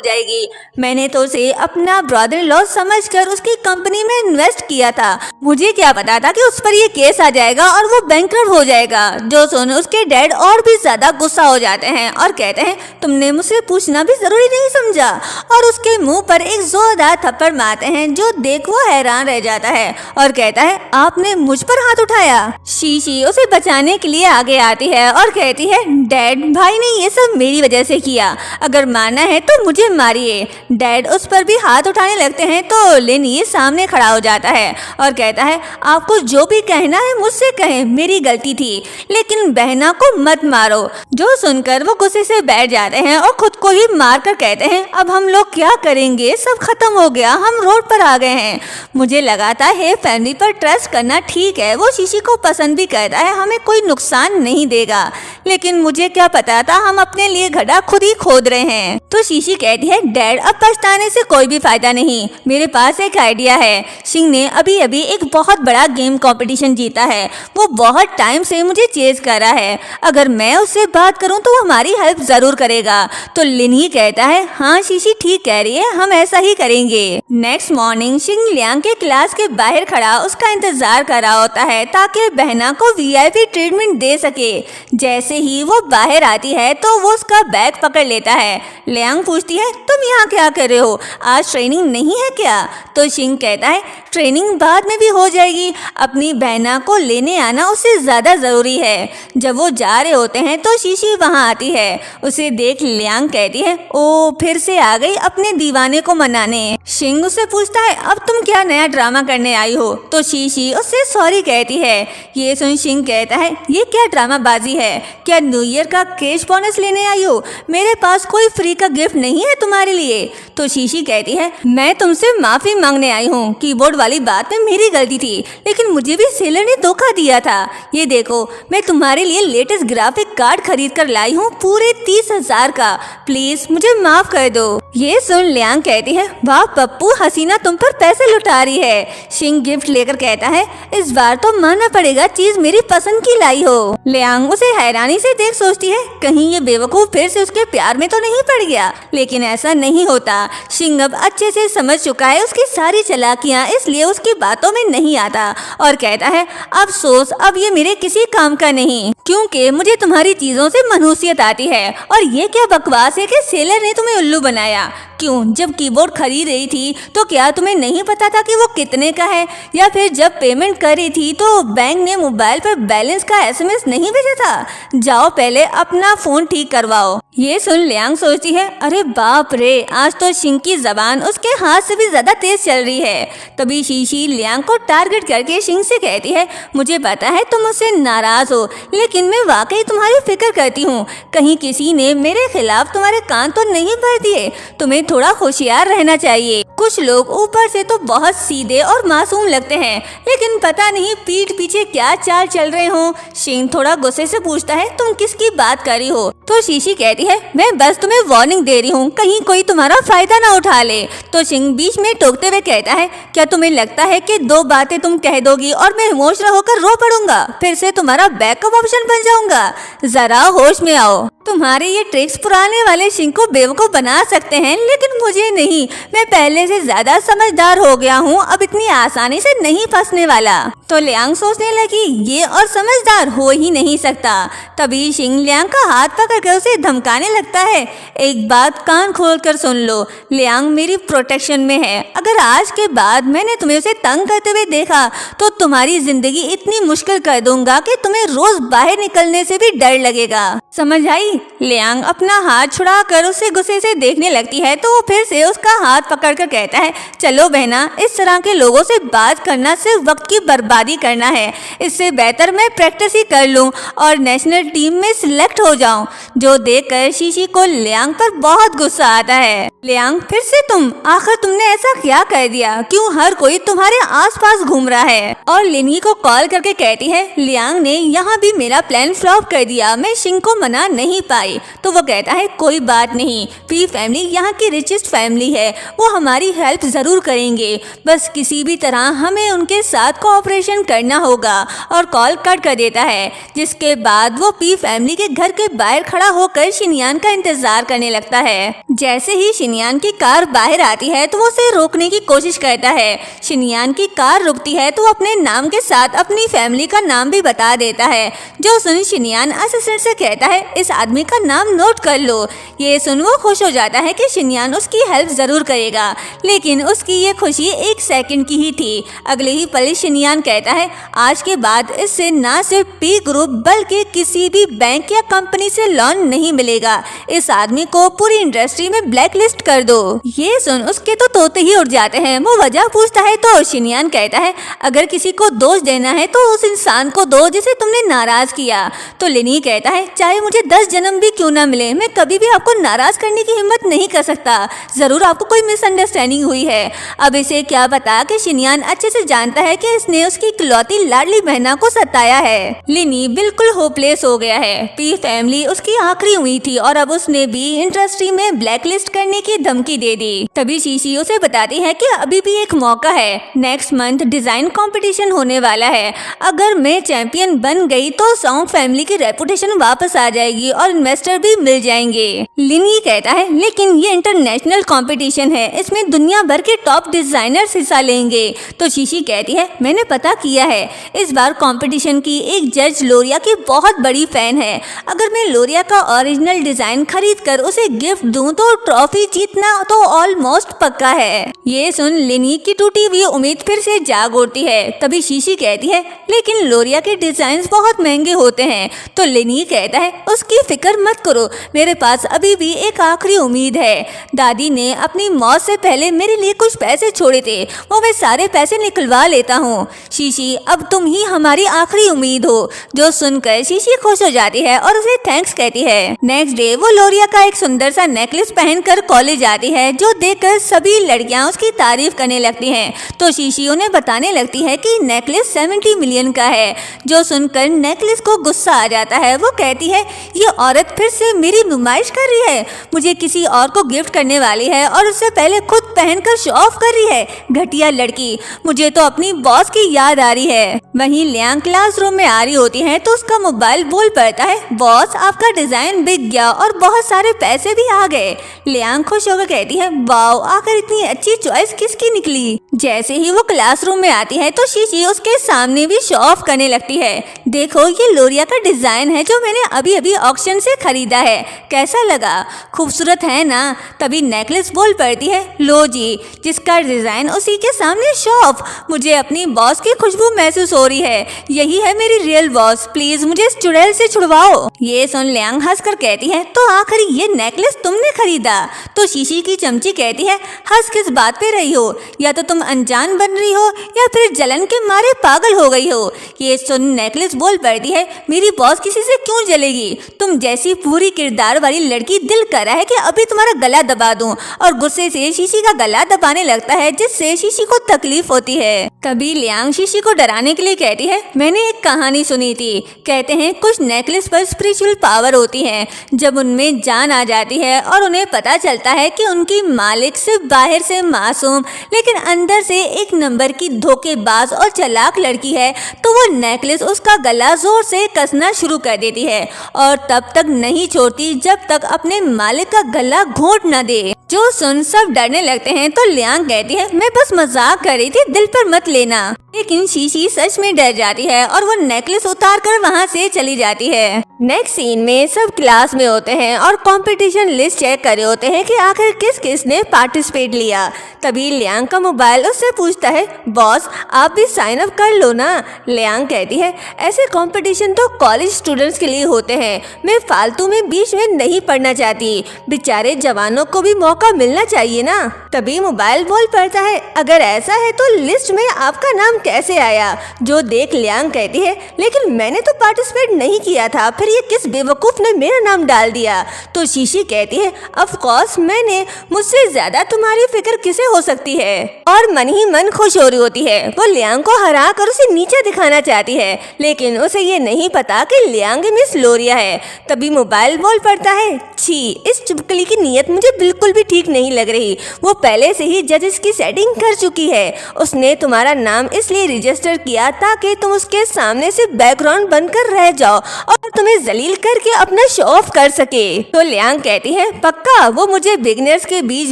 जाएगी। मैंने तो उसे अपना ब्रदर इन लॉ समझकर उसकी कंपनी में इन्वेस्ट किया था। मुझे क्या पता था कि उस पर ये केस आ जाएगा और वो बैंकरप्ट हो जाएगा। जो सुन उसके डैड और भी ज्यादा गुस्सा हो जाते हैं और कहते हैं, तुमने मुझसे पूछना भी जरूरी नहीं समझा, और उसके मुंह पर एक जोरदार थप्पड़ मारते हैं, जो देख वो हैरान रह जाता है और कहता है, आपने मुझ पर हाथ उठाया। शीशी उसे बचाने के लिए आगे आती है और कहती है, डैड भाई ने ये सब मेरी वजह से किया, अगर मारना है तो मुझे मारिए। डैड उस पर भी हाथ उठाने लगते हैं तो लिन ये सामने खड़ा हो जाता है और कहता है, आपको जो भी कहना है मुझसे कहें, मेरी गलती थी, लेकिन बहना को मत मारो। जो सुनकर वो गुस्से से बैठ जाते हैं और खुद को ही मार कर कहते हैं, अब हम लोग क्या करेंगे, सब खत्म हो गया, हम रोड पर आ गए हैं। मुझे लगा था हे फैमिली पर ट्रस्ट करना ठीक है, वो शीशी को पसंद भी करता है, हमें कोई नुकसान नहीं देगा, लेकिन मुझे क्या पता था हम अपने लिए गड्ढा खुद ही खोद रहे हैं। तो शीशी कहती है, डैड अब पछताने से कोई भी फायदा नहीं, मेरे पास एक आइडिया है। शिंग ने अभी अभी एक बहुत बड़ा गेम कंपटीशन जीता है, वो बहुत टाइम से मुझे चेज कर रहा है, अगर मैं उससे बात करूं तो वो हमारी हेल्प जरूर करेगा। तो लिन ही कहता है, हाँ शीशी ठीक कह रही है, हम ऐसा ही करेंगे। नेक्स्ट मॉर्निंग शिंग लियांग के क्लास के बाहर खड़ा उसका इंतजार कर रहा होता है ताकि बहना को वीआईपी ट्रीटमेंट दे सके। जैसे ही वो बाहर आती है तो वो उसका बैग पकड़ लेता है। लियांग पूछती है, तुम यहाँ क्या कर रहे हो, आज ट्रेनिंग नहीं है क्या? तो शिंग कहता है, ट्रेनिंग बाद में भी हो जाएगी, अपनी बहना को लेने आना उससे ज्यादा जरूरी है। जब वो जा रहे होते हैं तो शीशी वहाँ आती है, उसे देख लियांग कहती है, ओ फिर से आ गई अपने दीवाने को मनाने। शिंग उससे पूछता है, अब तुम क्या नया ड्रामा करने आई हो? तो शीशी उससे सॉरी कहती है। ये सुन शिंग कहता है, ये क्या ड्रामाबाजी है, क्या न्यू ईयर का कैश बोनस लेने आई हो? मेरे पास कोई फ्री का गिफ्ट नहीं है तुम्हारे लिए। तो शीशी कहती है, मैं तुमसे माफी मांगने आई हूँ, कीबोर्ड वाली बात में मेरी गलती थी, लेकिन मुझे भी सेलर ने धोखा दिया था। ये देखो मैं तुम्हारे लिए लेटेस्ट ग्राफिक कार्ड खरीद कर लाई हूँ, पूरे 30,000 का, प्लीज मुझे माफ कर दो। ये सुन लियांग कहती है, वाह पप्पू, हसीना तुम पर पैसे लुटा रही है। शिंग गिफ्ट लेकर कहता है, इस बार तो मानना पड़ेगा चीज मेरी पसंद की लाई हो। लियांग उसे हैरानी से देख सोचती है, कहीं ये बेवकूफ फिर से उसके प्यार में तो नहीं पड़ गया, लेकिन ऐसा नहीं होता। शिंग अब अच्छे से समझ चुका है उसकी सारी चालाकियां, इसलिए उसकी बातों में नहीं आता और कहता है, अफसोस अब ये मेरे किसी काम का नहीं, क्योंकि मुझे तुम्हारी चीजों से मनहूसियत आती है। और ये क्या बकवास है कि सेलर ने तुम्हें उल्लू बनाया? क्यों, जब कीबोर्ड खरीद रही थी तो क्या तुम्हें नहीं पता था कि वो कितने का है? या फिर जब पेमेंट कर रही थी तो बैंक ने मोबाइल पर बैलेंस का एसएमएस नहीं भेजा था? जाओ पहले अपना फोन ठीक करवाओ। ये सुन लियांग सोचती है, अरे बाप रे, आज तो शिंग की जबान उसके हाथ से भी ज्यादा तेज चल रही है। तभी शीशी लियांग को टारगेट करके शिंग से कहती है, मुझे पता है तुम मुझसे नाराज हो, लेकिन मैं वाकई तुम्हारी फिक्र करती हूँ। कहीं किसी ने मेरे खिलाफ तुम्हारे कान तो नहीं भर दिए? तुम्हें थोड़ा होशियार रहना चाहिए। कुछ लोग ऊपर से तो बहुत सीधे और मासूम लगते हैं, लेकिन पता नहीं पीठ पीछे क्या चाल चल रहे हो। शिंग थोड़ा गुस्से से पूछता है, तुम किसकी बात कर रही हो? तो शीशी कहती है, मैं बस तुम्हें वार्निंग दे रही हूँ, कहीं कोई तुम्हारा फायदा ना उठा ले। तो शिंग बीच में टोकते हुए कहता है, क्या तुम्हें लगता है कि 2 बातें तुम कह दोगी और मैं इमोशनल होकर रो पड़ूंगा, फिर से तुम्हारा बैकअप ऑप्शन बन जाऊंगा? जरा होश में आओ। तुम्हारे ये ट्रिक्स पुराने वाले शिंग को बेवकूफ बना सकते हैं, लेकिन मुझे नहीं। मैं पहले से ज्यादा समझदार हो गया हूँ, अब इतनी आसानी से नहीं फंसने वाला। तो लियांग सोचने लगी, ये और समझदार हो ही नहीं सकता। तभी शिंग लियांग का हाथ पकड़कर उसे धमकाने लगता है, एक बात कान खोलकर सुन लो, लियांग मेरी प्रोटेक्शन में है। अगर आज के बाद मैंने तुम्हें उसे तंग करते हुए देखा तो तुम्हारी जिंदगी इतनी मुश्किल कर दूंगा कि तुम्हें रोज बाहर निकलने से भी डर लगेगा। समझ आई? लियांग अपना हाथ छुड़ाकर उसे गुस्से से देखने लगती है तो वो फिर से उसका हाथ पकड़कर कहता है, चलो बहना, इस तरह के लोगों से बात करना सिर्फ वक्त की बर्बादी करना है। इससे बेहतर मैं प्रैक्टिस ही कर लूं और नेशनल टीम में सिलेक्ट हो जाऊं। जो देखकर शीशी को लियांग पर बहुत गुस्सा आता है। लियांग, फिर से तुम, आखिर तुमने ऐसा क्या कर दिया? क्यों हर कोई तुम्हारे आसपास घूम रहा है? और लिनही को कॉल करके कहती है, लियांग ने यहाँ भी मेरा प्लान फ्लॉप कर दिया, मैं शिंग को मना नहीं पाई तो वो कहता है कोई बात नहीं, पी फैमिली यहाँ की रिचेस्ट फैमिली है, वो हमारी हेल्प ज़रूर करेंगे, बस किसी भी तरह हमें उनके साथ कोऑपरेशन करना होगा, और कॉल कट कर देता है। जिसके बाद वो पी फैमिली के घर के बाहर खड़ा होकर शिनयान का इंतजार करने लगता है। जैसे ही शिनयान की कार बाहर आती है तो वो उसे रोकने की कोशिश करता है। शिनयान की कार रुकती है तो अपने नाम के साथ अपनी फैमिली का नाम भी बता देता है। जो सुन शिनयान असिस्टेंट से कहता है इस आदमी का नाम नोट कर लो। ये सुन वो खुश हो जाता है कि शिनयान उसकी हेल्प जरूर करेगा, लेकिन उसकी ये खुशी 1 सेकंड की ही थी। अगले ही पल शिनयान कहता है आज के बाद इससे ना सिर्फ पी ग्रुप बल्कि किसी भी बैंक या कंपनी से लोन नहीं मिलेगा। इस आदमी को पूरी इंडस्ट्री में ब्लैक लिस्ट कर दो। ये सुन उसके तो तोते ही उड़ जाते हैं। वो वजह पूछता है तो शिनयान कहता है अगर किसी को दोष देना है तो उस इंसान को दो जिसे तुमने नाराज किया। तो लिनी कहता है चाहे मुझे 10 जन्म भी क्यों ना मिले, मैं कभी भी आपको नाराज करने की हिम्मत नहीं कर सकता। जरूर आपको कोई मिसअंडरस्टैंडिंग हुई है। अब इसे क्या पता कि शिनयान अच्छे से जानता है कि इसने उसकी इकलौती लाडली बहना को सताया है। लिनी बिल्कुल होपलेस हो गया है। पी फैमिली उसकी आखिरी उम्मीद थी और अब उसने भी इंडस्ट्री में ब्लैकलिस्ट करने की धमकी दे दी। तभी शीशी उसे बताती है कि अभी भी एक मौका है, नेक्स्ट मंथ डिजाइन कंपटीशन होने वाला है। अगर मैं चैंपियन बन गई तो सॉन्ग फैमिली की रेपुटेशन वापस आ जाएगी और इन्वेस्टर भी मिल जाएंगे। लिनी कहता है लेकिन ये इंटरनेशनल कंपटीशन है, इसमें दुनिया भर के टॉप डिजाइनर्स हिस्सा लेंगे। तो शीशी कहती है मैंने पता किया है, इस बार कंपटीशन की एक जज लोरिया की बहुत बड़ी फैन है। अगर मैं लोरिया का ओरिजिनल डिजाइन खरीद कर उसे गिफ्ट दूं तो ट्रॉफी जीतना तो ऑलमोस्ट पक्का है। ये सुन लिनी की टूटी हुई उम्मीद फिर से जाग उठती है। तभी शीशी कहती है लेकिन लोरिया के डिजाइन बहुत महंगे होते हैं। तो लिनी कहता है उसकी फिक्र मत करो, मेरे पास अभी भी एक आखिरी उम्मीद है। दादी ने अपनी मौत से पहले मेरे लिए कुछ पैसे छोड़े थे, वो मैं सारे पैसे निकलवा लेता हूँ। शीशी अब तुम ही हमारी आखिरी उम्मीद हो। जो सुनकर शीशी खुश हो जाती है और उसे थैंक्स कहती है। नेक्स्ट डे वो लोरिया का एक सुंदर सा नेकलेस पहनकर कॉलेज आती है, जो देखकर सभी लड़कियां उसकी तारीफ करने लगती हैं। तो शीशी उन्हें बताने लगती है कि नेकलेस 70 मिलियन का है। जो सुनकर नेकलेस को गुस्सा आ जाता है। वो कहती है ये औरत फिर से मेरी नुमाइश कर रही है, मुझे किसी और को गिफ्ट करने वाली है और उससे पहले खुद पहनकर शो ऑफ कर रही है। घटिया लड़की, मुझे तो अपनी बॉस की याद आ रही है। वहीं लियांग क्लासरूम में आ रही होती है तो उसका मोबाइल बोल पड़ता है बॉस आपका डिजाइन बिक गया और बहुत सारे पैसे भी आ गए। लियांग खुश होकर कहती है वाओ, आखिर इतनी अच्छी चॉइस किसकी निकली। जैसे ही वो क्लासरूम में आती है तो शीशी उसके सामने भी शो ऑफ करने लगती है। देखो ये लोरिया का डिजाइन है जो मैंने अभी अभी ऑक्शन से खरीदा है, कैसा लगा, खूबसूरत है ना। तभी नेकलेस बोल पड़ती है लो जी, जिसका डिजाइन उसी के सामने शो ऑफ। मुझे अपनी बॉस की खुशबू महसूस हो रही है, यही है मेरी रियल बॉस, प्लीज मुझे इस चुड़ैल से छुड़वाओ। ये सुन लियांग हंसकर कहती है तो आखिर ये नेकलेस तुमने खरीदा। तो शीशी की चमची कहती है हंस किस बात पे रही हो, या तो तुम अनजान बन रही हो या फिर जलन के मारे पागल हो गई हो। ये सुन नेकलेस बोल पड़ती है मेरी बॉस किसी से क्यों जलेगी, तुम जैसी पूरी किरदार वाली लड़की दिल कर रहा है कि अभी तुम्हारा गला दबा दूं। और गुस्से से शीशी का गला दबाने लगता है जिससे शीशी को तकलीफ होती है। तभी लियांग शीशी को डराने के लिए कहती है मैंने एक कहानी सुनी थी, कहते हैं कुछ नेकलेस पर स्पिरिचुअल पावर होती है, जब उनमें जान आ जाती है और उन्हें पता चलता है कि उनकी मालिक सिर्फ बाहर से मासूम लेकिन अंदर से एक नंबर की धोखेबाज और चालाक लड़की है, तो वो नेकलेस उसका गला जोर से कसना शुरू कर देती है और तब तक नहीं छोड़ती जब तक अपने मालिक का गला घोंट न दे। जो सुन सब डरने लगते हैं तो लियांग कहती है मैं बस मजाक कर रही थी, दिल पर मत लेना। लेकिन शीशी सच में डर जाती है और वो नेकलेस उतार कर वहाँ से चली जाती है। नेक्स्ट सीन में सब क्लास में होते हैं और कंपटीशन लिस्ट चेक कर रहे होते हैं कि आखिर किस किस ने पार्टिसिपेट लिया। तभी लियांग का मोबाइल उससे पूछता है बॉस आप भी साइन अप कर लो ना। लियांग कहती है ऐसे कंपटीशन तो कॉलेज स्टूडेंट्स के लिए होते हैं, मैं फालतू में बीच में नहीं पढ़ना चाहती, बेचारे जवानों को भी मौका मौका मिलना चाहिए ना। तभी मोबाइल बोल पड़ता है, अगर ऐसा है तो लिस्ट में आपका नाम कैसे आया? जो देख लियांग कहती है, लेकिन मैंने तो पार्टिसिपेट नहीं किया था, फिर ये किस बेवकूफ ने मेरा नाम डाल दिया? तो शीशी कहती है, ऑफ कोर्स मैंने, मुझसे ज्यादा तुम्हारी फिक्र किसे हो सकती है? और मन ही मन खुश हो रही होती है। वो लियांग को हरा कर उसे नीचे दिखाना चाहती है, लेकिन उसे ये नहीं पता कि लियांग मिस लोरिया है। तभी मोबाइल बोल पड़ता है, छी, इस चुपकली की नीयत मुझे बिल्कुल भी ठीक नहीं लग रही। वो पहले से ही जजेस की सेटिंग कर चुकी है। उसने तुम्हारा नाम इसलिए रजिस्टर किया ताकि तुम उसके सामने से बैकग्राउंड बनकर रह जाओ और तुम्हें जलील करके अपना शो ऑफ कर सके। तो लियांग कहती है, पक्का वो मुझे बिगिनर्स के बीच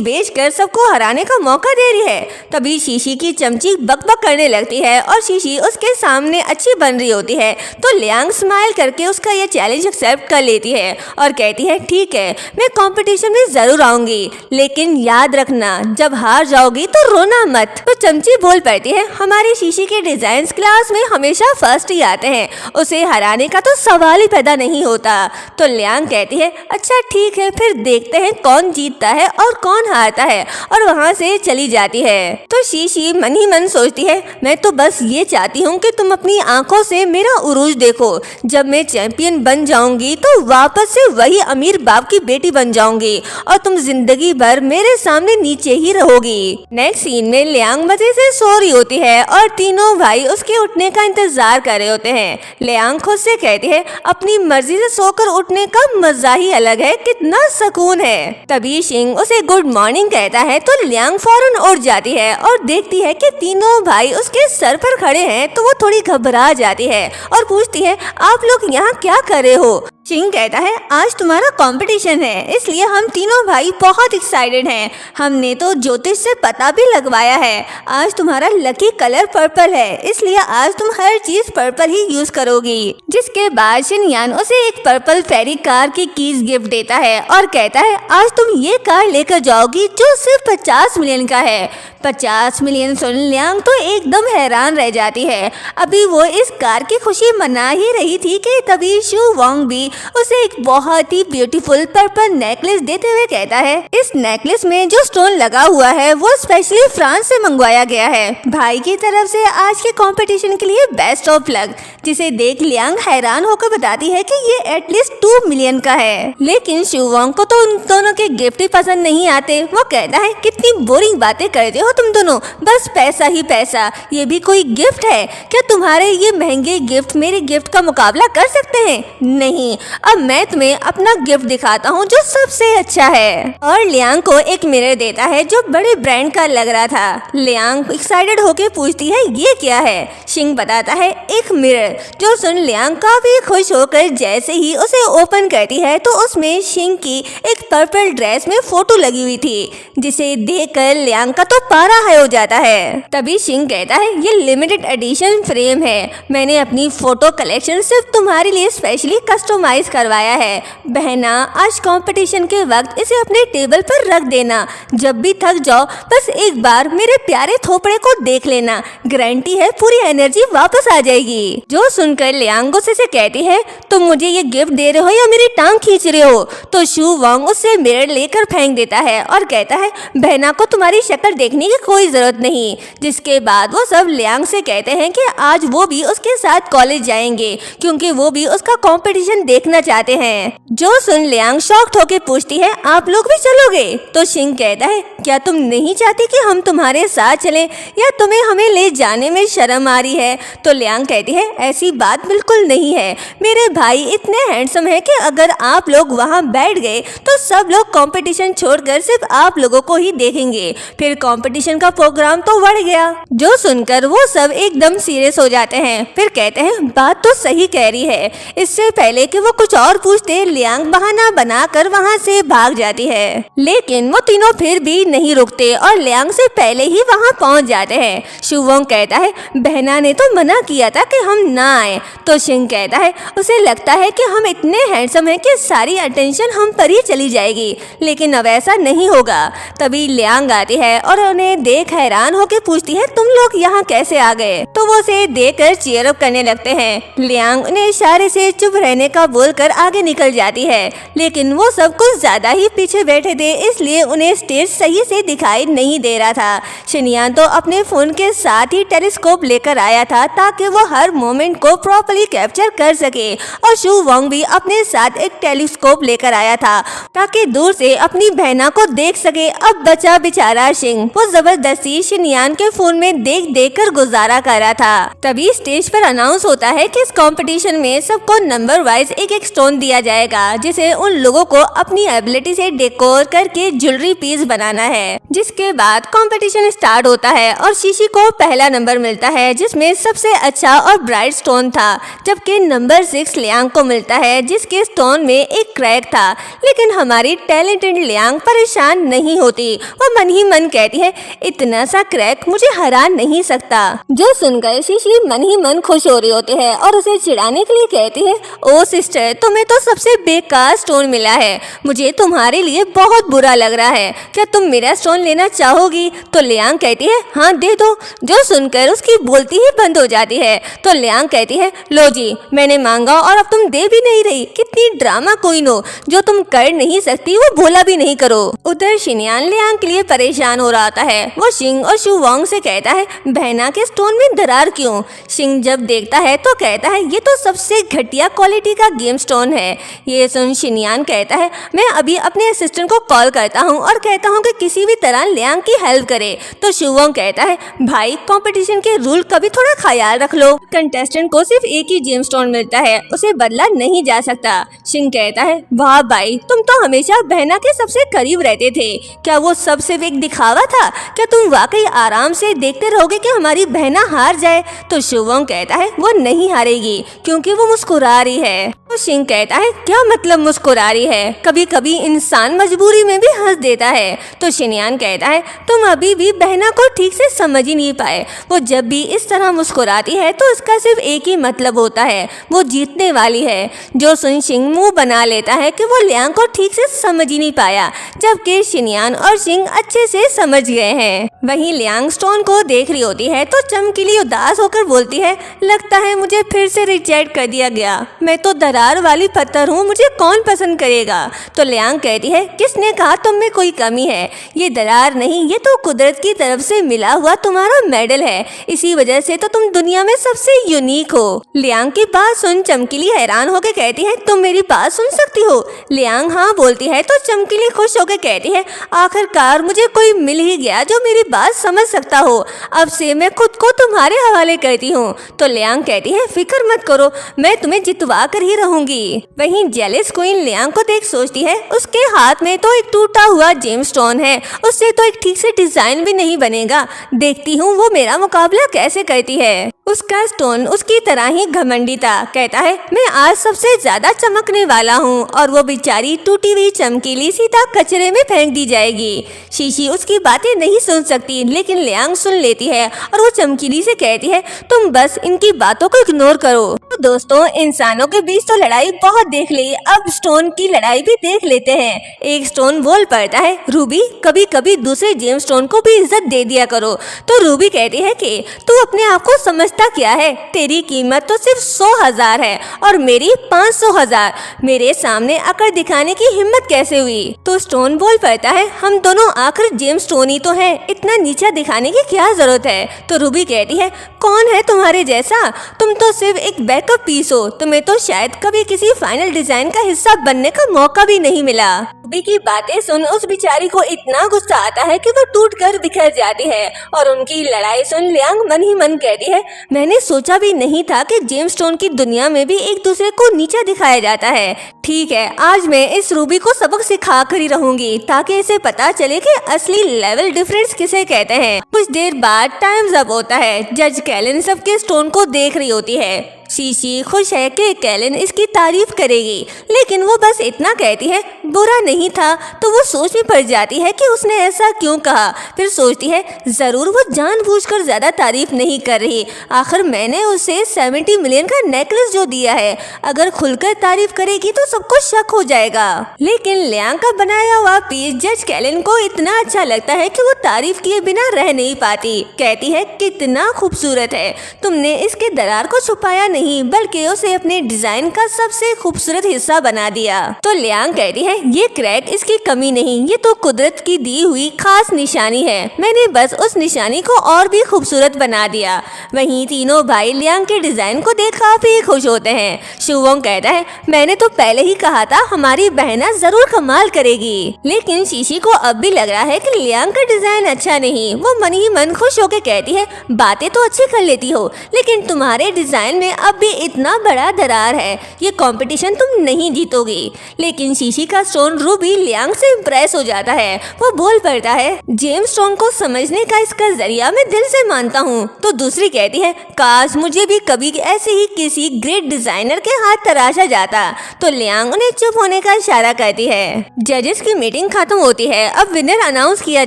बेचकर सबको हराने का मौका दे रही है। तभी शीशी की चमची बकबक करने लगती है और शीशी उसके सामने अच्छी बन रही होती है। तो लियांग स्माइल करके उसका ये चैलेंज एक्सेप्ट कर लेती है और कहती है, ठीक है, मैं कंपटीशन में जरूर आऊंगी, लेकिन याद रखना जब हार जाओगी तो रोना मत। तो चमची बोल पड़ती है, हमारी शीशी के डिजाइन क्लास में हमेशा फर्स्ट ही आते हैं, उसे हराने का तो सवाल ही पैदा नहीं होता। तो लियांग कहती है, अच्छा ठीक है, फिर देखते हैं कौन जीतता है और कौन हारता है, और वहाँ से चली जाती है। तो शीशी मन ही मन सोचती है, मैं तो बस ये चाहती हूँ कि तुम अपनी आंखों से मेरा उरूज देखो। जब मैं चैंपियन बन जाऊंगी तो वापस से वही अमीर बाप की बेटी बन जाऊंगी और तुम जिंदगी भर मेरे सामने नीचे ही रहोगी। नेक्स्ट सीन में लियांग मजे से सो रही होती है और तीनों भाई उसके उठने का इंतजार कर रहे होते हैं। लियांग खुद से कहती है, अपनी मर्जी से सोकर उठने का मजा ही अलग है, कितना सुकून है। तभी शिंग उसे गुड मॉर्निंग कहता है तो लियांग फौरन उठ जाती है और देखती है कि तीनों भाई उसके सर पर खड़े हैं। तो वो थोड़ी घबरा जाती है और पूछती है, आप लोग यहाँ क्या कर रहे हो? शिंग कहता है, आज तुम्हारा कंपटीशन है, इसलिए हम तीनों भाई बहुत एक्साइटेड हैं। हमने तो ज्योतिष से पता भी लगवाया है, आज तुम्हारा लकी कलर पर्पल है, इसलिए आज तुम हर चीज पर्पल ही यूज करोगी। जिसके बाद शिनयान उसे एक पर्पल फेरी कार की कीज गिफ्ट देता है और कहता है, आज तुम ये कार लेकर जाओगी जो सिर्फ 50 मिलियन का है। 50 मिलियन सुन लियांग तो एकदम हैरान रह जाती है। अभी वो इस कार की खुशी मना ही रही थी कि तभी शू वोंग भी उसे एक बहुत ही ब्यूटीफुल पर्पल नेकलेस देते हुए कहता है, इस नेकलेस में जो स्टोन लगा हुआ है वो स्पेशली फ्रांस से मंगवाया गया है। भाई की तरफ से आज के कंपटीशन के लिए बेस्ट ऑफ लक। जिसे देख लियांग हैरान होकर बताती है कि ये एटलीस्ट 2 मिलियन का है। लेकिन शू वोंग को तो उन दोनों के गिफ्ट ही पसंद नहीं आते। वो कहता है, कितनी बोरिंग बातें करते हो तुम दोनों, बस पैसा ही पैसा, ये भी कोई गिफ्ट है क्या? तुम्हारे ये महंगे गिफ्ट मेरे गिफ्ट का मुकाबला कर सकते हैं? नहीं, अब मैं तुम्हें अपना गिफ्ट दिखाता हूँ जो सबसे अच्छा है। और लियांग को एक मिरर देता है जो बड़े ब्रांड का लग रहा था। लियांग एक्साइटेड होके पूछती है, ये क्या है? शिंग बताता है, एक मिरर। जो सुन लियांग काफी खुश होकर जैसे ही उसे ओपन करती है तो उसमें शिंग की एक पर्पल ड्रेस में फोटो लगी हुई थी, जिसे देखकर लियांग का तो पारा हाई हो जाता है। तभी शिंग कहता है, ये लिमिटेड एडिशन फ्रेम है, मैंने अपनी फोटो कलेक्शन सिर्फ तुम्हारे लिए स्पेशली कस्टमाइज करवाया है। बहना, आज कंपटीशन के वक्त इसे अपने टेबल पर रख देना, जब भी थक जाओ बस एक बार मेरे प्यारे थोपड़े को देख लेना, गारंटी है पूरी एनर्जी वापस आ जाएगी। जो सुनकर लियांग गुस्से से कहती है, तुम मुझे ये गिफ्ट दे रहे हो या मेरी टांग खींच रहे हो? तो शू वोंग उससे मिरर लेकर फेंक देता है और कहता है, बहना को तुम्हारी शक्ल देखने की कोई जरूरत नहीं। जिसके बाद वो सब लियांग से कहते हैं कि आज वो भी उसके साथ कॉलेज जाएंगे क्योंकि वो भी उसका कंपटीशन देखना चाहते हैं। जो सुन लियांग शॉक्ड होकर पूछती है, आप लोग भी चलोगे? तो शिंग कहता है, क्या तुम नहीं चाहती कि हम तुम्हारे साथ चलें या तुम्हें हमें ले जाने में शर्म आ रही है? तो लियांग कहती है, ऐसी बात बिल्कुल नहीं है, मेरे भाई इतने हैंडसम है कि अगर आप लोग वहाँ बैठ गए तो सब लोग कंपटीशन छोड़कर सिर्फ आप लोगों को ही देखेंगे। फिर कंपटीशन का प्रोग्राम तो बढ़ गया। जो सुनकर वो सब एकदम सीरियस हो जाते हैं, फिर कहते हैं, बात तो सही कह रही है। इससे पहले कि वो कुछ और पूछते, लियांग बहाना बनाकर वहाँ से भाग जाती है। लेकिन वो तीनों फिर भी नहीं रुकते और लियांग से पहले ही वहाँ पहुँच जाते हैं। शू वोंग कहता है, बहना ने तो मना किया था कि हम ना आए। तो शिंग कहता है, उसे लगता है कि हम इतने हैंडसम हैं कि सारी अटेंशन हम पर ही चली जाएगी, लेकिन अब ऐसा नहीं होगा। तभी लियांग आती है और उन्हें देख हैरान होकर पूछती है, तुम लोग यहाँ कैसे आ गए? तो वो उसे देखकर चीयर अप करने लगते हैं। लियांग उन्हें इशारे से चुप रहने का बोलकर आगे निकल जाती है, लेकिन वो सब कुछ ज्यादा ही पीछे बैठे थे, इसलिए उन्हें स्टेज सही से दिखाई नहीं दे रहा था। शिनयान तो अपने फोन के साथ ही टेलीस्कोप लेकर आया था ताकि वो हर मोमेंट को प्रॉपर्ली कैप्चर कर सके, और शू वोंग भी अपने साथ एक टेलीस्कोप लेकर आया था ताकि दूर से अपनी बहना को देख सके। अब बचा बेचारा शिंग, वो जबरदस्ती शिनयान के फोन में देख देख कर गुजारा कर रहा था। तभी स्टेज पर अनाउंस होता है कि इस कंपटीशन में सबको नंबर वाइज एक एक स्टोन दिया जाएगा, जिसे उन लोगों को अपनी एबिलिटी से डेकोर करके ज्वेलरी पीस बनाना है। जिसके बाद कंपटीशन स्टार्ट होता है और शीशी को पहला नंबर मिलता है, जिसमें सबसे अच्छा और ब्राइट स्टोन था, जबकि नंबर 6 लियांग को मिलता है, जिसके स्टोन में एक क्रैक था। लेकिन हमारी टैलेंटेड लियांग परेशान नहीं होती, वो मन ही मन कहती है इतना सा क्रैक मुझे हरा नहीं सकता। जो सुनकर शीशी मन ही मन खुश हो रही होती है और उसे चिढ़ाने के लिए कहती है, ओ सिस्टर, तुम्हें तो सबसे बेकार स्टोन मिला है, मुझे तुम्हारे लिए बहुत बुरा लग रहा है, क्या तुम मेरा स्टोन लेना चाहोगी? तो लियांग कहती है हाँ दे दो। जो सुनकर उसकी बोलती ही बंद हो जाती है, तो लियांग कहती है लो जी, मैंने मांगा और अब तुम दे भी नहीं रही, कितनी ड्रामा क्वीन हो, जो तुम कर नहीं सकती वो बोला भी नहीं करो। उधर शिनयान लियांग के लिए परेशान हो रहा होता है। वो शिंग और शू वोंग से कहता है बहना के स्टोन में दरार क्यों? शिंग जब देखता है तो कहता है ये तो सबसे घटिया क्वालिटी का गेम स्टोन है। ये सुन शिनयान कहता है मैं अभी अपने असिस्टेंट को कॉल करता हूँ और कहता हूँ कि किसी भी तरह लियांग की हेल्प करे। तो शू वोंग कहता है भाई कंपटीशन के रूल का भी थोड़ा ख्याल रख लो, कंटेस्टेंट को सिर्फ एक ही जेम स्टोन मिलता है, उसे बदला नहीं जा सकता। शिंग कहता है वाह भाई, तुम तो हमेशा बहना के सबसे करीब रहते थे, क्या वो सब सिर्फ एक दिखावा था? क्या तुम वाकई आराम से देखते रहोगे कि हमारी बहना हार जाए? तो शू वोंग कहता है वो नहीं हारेगी क्योंकि वो मुस्कुरा रही है। तो शिंग कहता है क्या मतलब मुस्कुरा रही है? कभी कभी इंसान मजबूरी में भी हंस देता है। तो शिनयान कहता है तुम अभी भी बहना को ठीक से समझ ही नहीं पाए, वो जब भी इस तरह मुस्कुराती है तो इसका सिर्फ एक ही मतलब होता है, वो जीतने वाली है। जो सुन शिंग मुंह बना लेता है कि वो लियांग को ठीक से समझ ही नहीं पाया, जबकि शिनयान और शिंग अच्छे से समझ गए हैं। वहीं लियांग स्टोन को देख रही होती है तो चमकीली उदास होकर बोलती है लगता है मुझे फिर से रिजेक्ट कर दिया गया, मैं तो दरार वाली पत्थर हूँ, मुझे कौन पसंद करेगा? तो लियांग कहती है किसने कहा तुम में कोई कमी है? ये दरार नहीं, ये तो कुदरत की तरफ से मिला हुआ तुम्हारा मेडल है, इसी वजह से तो तुम दुनिया में सबसे यूनिक हो। लियांग की बात सुन चमकीली हैरान होकर कहती है तुम मेरी बात सुन सकती हो? लियांग हाँ बोलती है तो चमकीली खुश होकर कहती है आखिरकार मुझे कोई मिल ही गया जो मेरी बात समझ सकता हो, अब से मैं खुद को तुम्हारे हवाले करती हूँ। तो लियांग कहती है फिक्र मत करो, मैं तुम्हें जितवा कर ही रहूंगी। वहीं जेलिस क्वीन लियांग को देख सोचती है उसके हाथ में तो एक टूटा हुआ जेम स्टोन है, उससे तो एक ठीक से डिजाइन भी नहीं बनेगा, देखती हूँ वो मेरा मुकाबला कैसे करती है। उसका स्टोन उसकी तरह ही घमंडी था, कहता है मैं आज सबसे ज्यादा चमकने वाला हूँ, और वो बेचारी टूटी हुई चमकीली सीधा कचरे में फेंक दी जाएगी। शीशी उसकी बातें नहीं सुन सकती, लेकिन लियांग सुन लेती है और वो चमकीली से कहती है तुम बस इनकी बातों को इग्नोर करो। तो दोस्तों इंसानों के बीच तो लड़ाई बहुत देख ली, अब स्टोन की लड़ाई भी देख लेते हैं। एक स्टोन बोल पड़ता है रूबी कभी कभी दूसरे जेम स्टोन को भी इज्जत दे दिया करो। तो रूबी कहती है कि तू अपने आप को समझता क्या है, तेरी कीमत तो सिर्फ 100,000 है और मेरी 500,000, मेरे सामने अकड़ दिखाने की हिम्मत कैसे हुई? तो स्टोन बोल पड़ता है हम दोनों आखिर जेम स्टोन ही तो हैं, इतना नीचा दिखाने की क्या जरूरत है? तो रूबी कहती है कौन है तुम्हारे जैसा, तुम तो सिर्फ एक बैकअप पीस हो, तुम्हें तो शायद कभी किसी फाइनल डिजाइन का हिस्सा बनने का मौका भी नहीं मिला। रूबी की बातें सुन उस बेचारी को इतना गुस्सा आता है कि वो टूट कर बिखर जाती है, और उनकी लड़ाई सुन लियांग मन ही मन कहती है मैंने सोचा भी नहीं था कि जेम स्टोन की दुनिया में भी एक दूसरे को नीचा दिखाया जाता है। ठीक है, आज मैं इस रूबी को सबक सिखा कर ही रहूंगी ताकि इसे पता चले कि असली लेवल डिफरेंस किसे कहते हैं। कुछ देर बाद टाइम्स अप होता है, जज कैलन सबके स्टोन को देख रही होती है। शीशी खुश है कि कैलन इसकी तारीफ करेगी, लेकिन वो बस इतना कहती है बुरा नहीं था। तो वो सोच में पड़ जाती है कि उसने ऐसा क्यों कहा, फिर सोचती है जरूर वो जानबूझकर ज्यादा तारीफ नहीं कर रही, आखिर मैंने उसे 70 मिलियन का नेकलेस जो दिया है, अगर खुलकर तारीफ करेगी तो सबको शक हो जाएगा। लेकिन लियांग का बनाया हुआ पीस जज कैलन को इतना अच्छा लगता है कि वो तारीफ किए बिना रह नहीं नहीं पाती। कहती है कितना खूबसूरत है, तुमने इसके दरार को छुपाया नहीं बल्कि उसे अपने डिजाइन का सबसे खूबसूरत हिस्सा बना दिया। तो लियांग कहती है ये क्रैक इसकी कमी नहीं, ये तो कुदरत की दी हुई खास निशानी है, मैंने बस उस निशानी को और भी खूबसूरत बना दिया। वहीं तीनों भाई लियांग के डिजाइन को देख काफी खुश होते हैं। शुवोंग कहता है मैंने तो पहले ही कहा था हमारी बहना जरूर कमाल करेगी। लेकिन शीशी को अब भी लग रहा है कि लियांग का डिजाइन अच्छा नहीं। वो मन ही मन खुश होकर कहती है बातें तो अच्छी कर लेती हो, लेकिन तुम्हारे डिजाइन में अब भी इतना बड़ा दरार है, ये कंपटीशन तुम नहीं जीतोगी। लेकिन शीशी का स्टोन रूबी लियांग से इम्प्रेस हो जाता है। वो बोल पड़ता है जेम्स स्टोन को समझने का इसका जरिया मैं दिल से मानता हूँ। तो दूसरी कहती है काश मुझे भी कभी ऐसे ही किसी ग्रेट डिजाइनर के हाथ तराशा जाता। तो लियांग उन्हें चुप होने का इशारा करती है। जजेस की मीटिंग खत्म होती है, अब विनर अनाउंस किया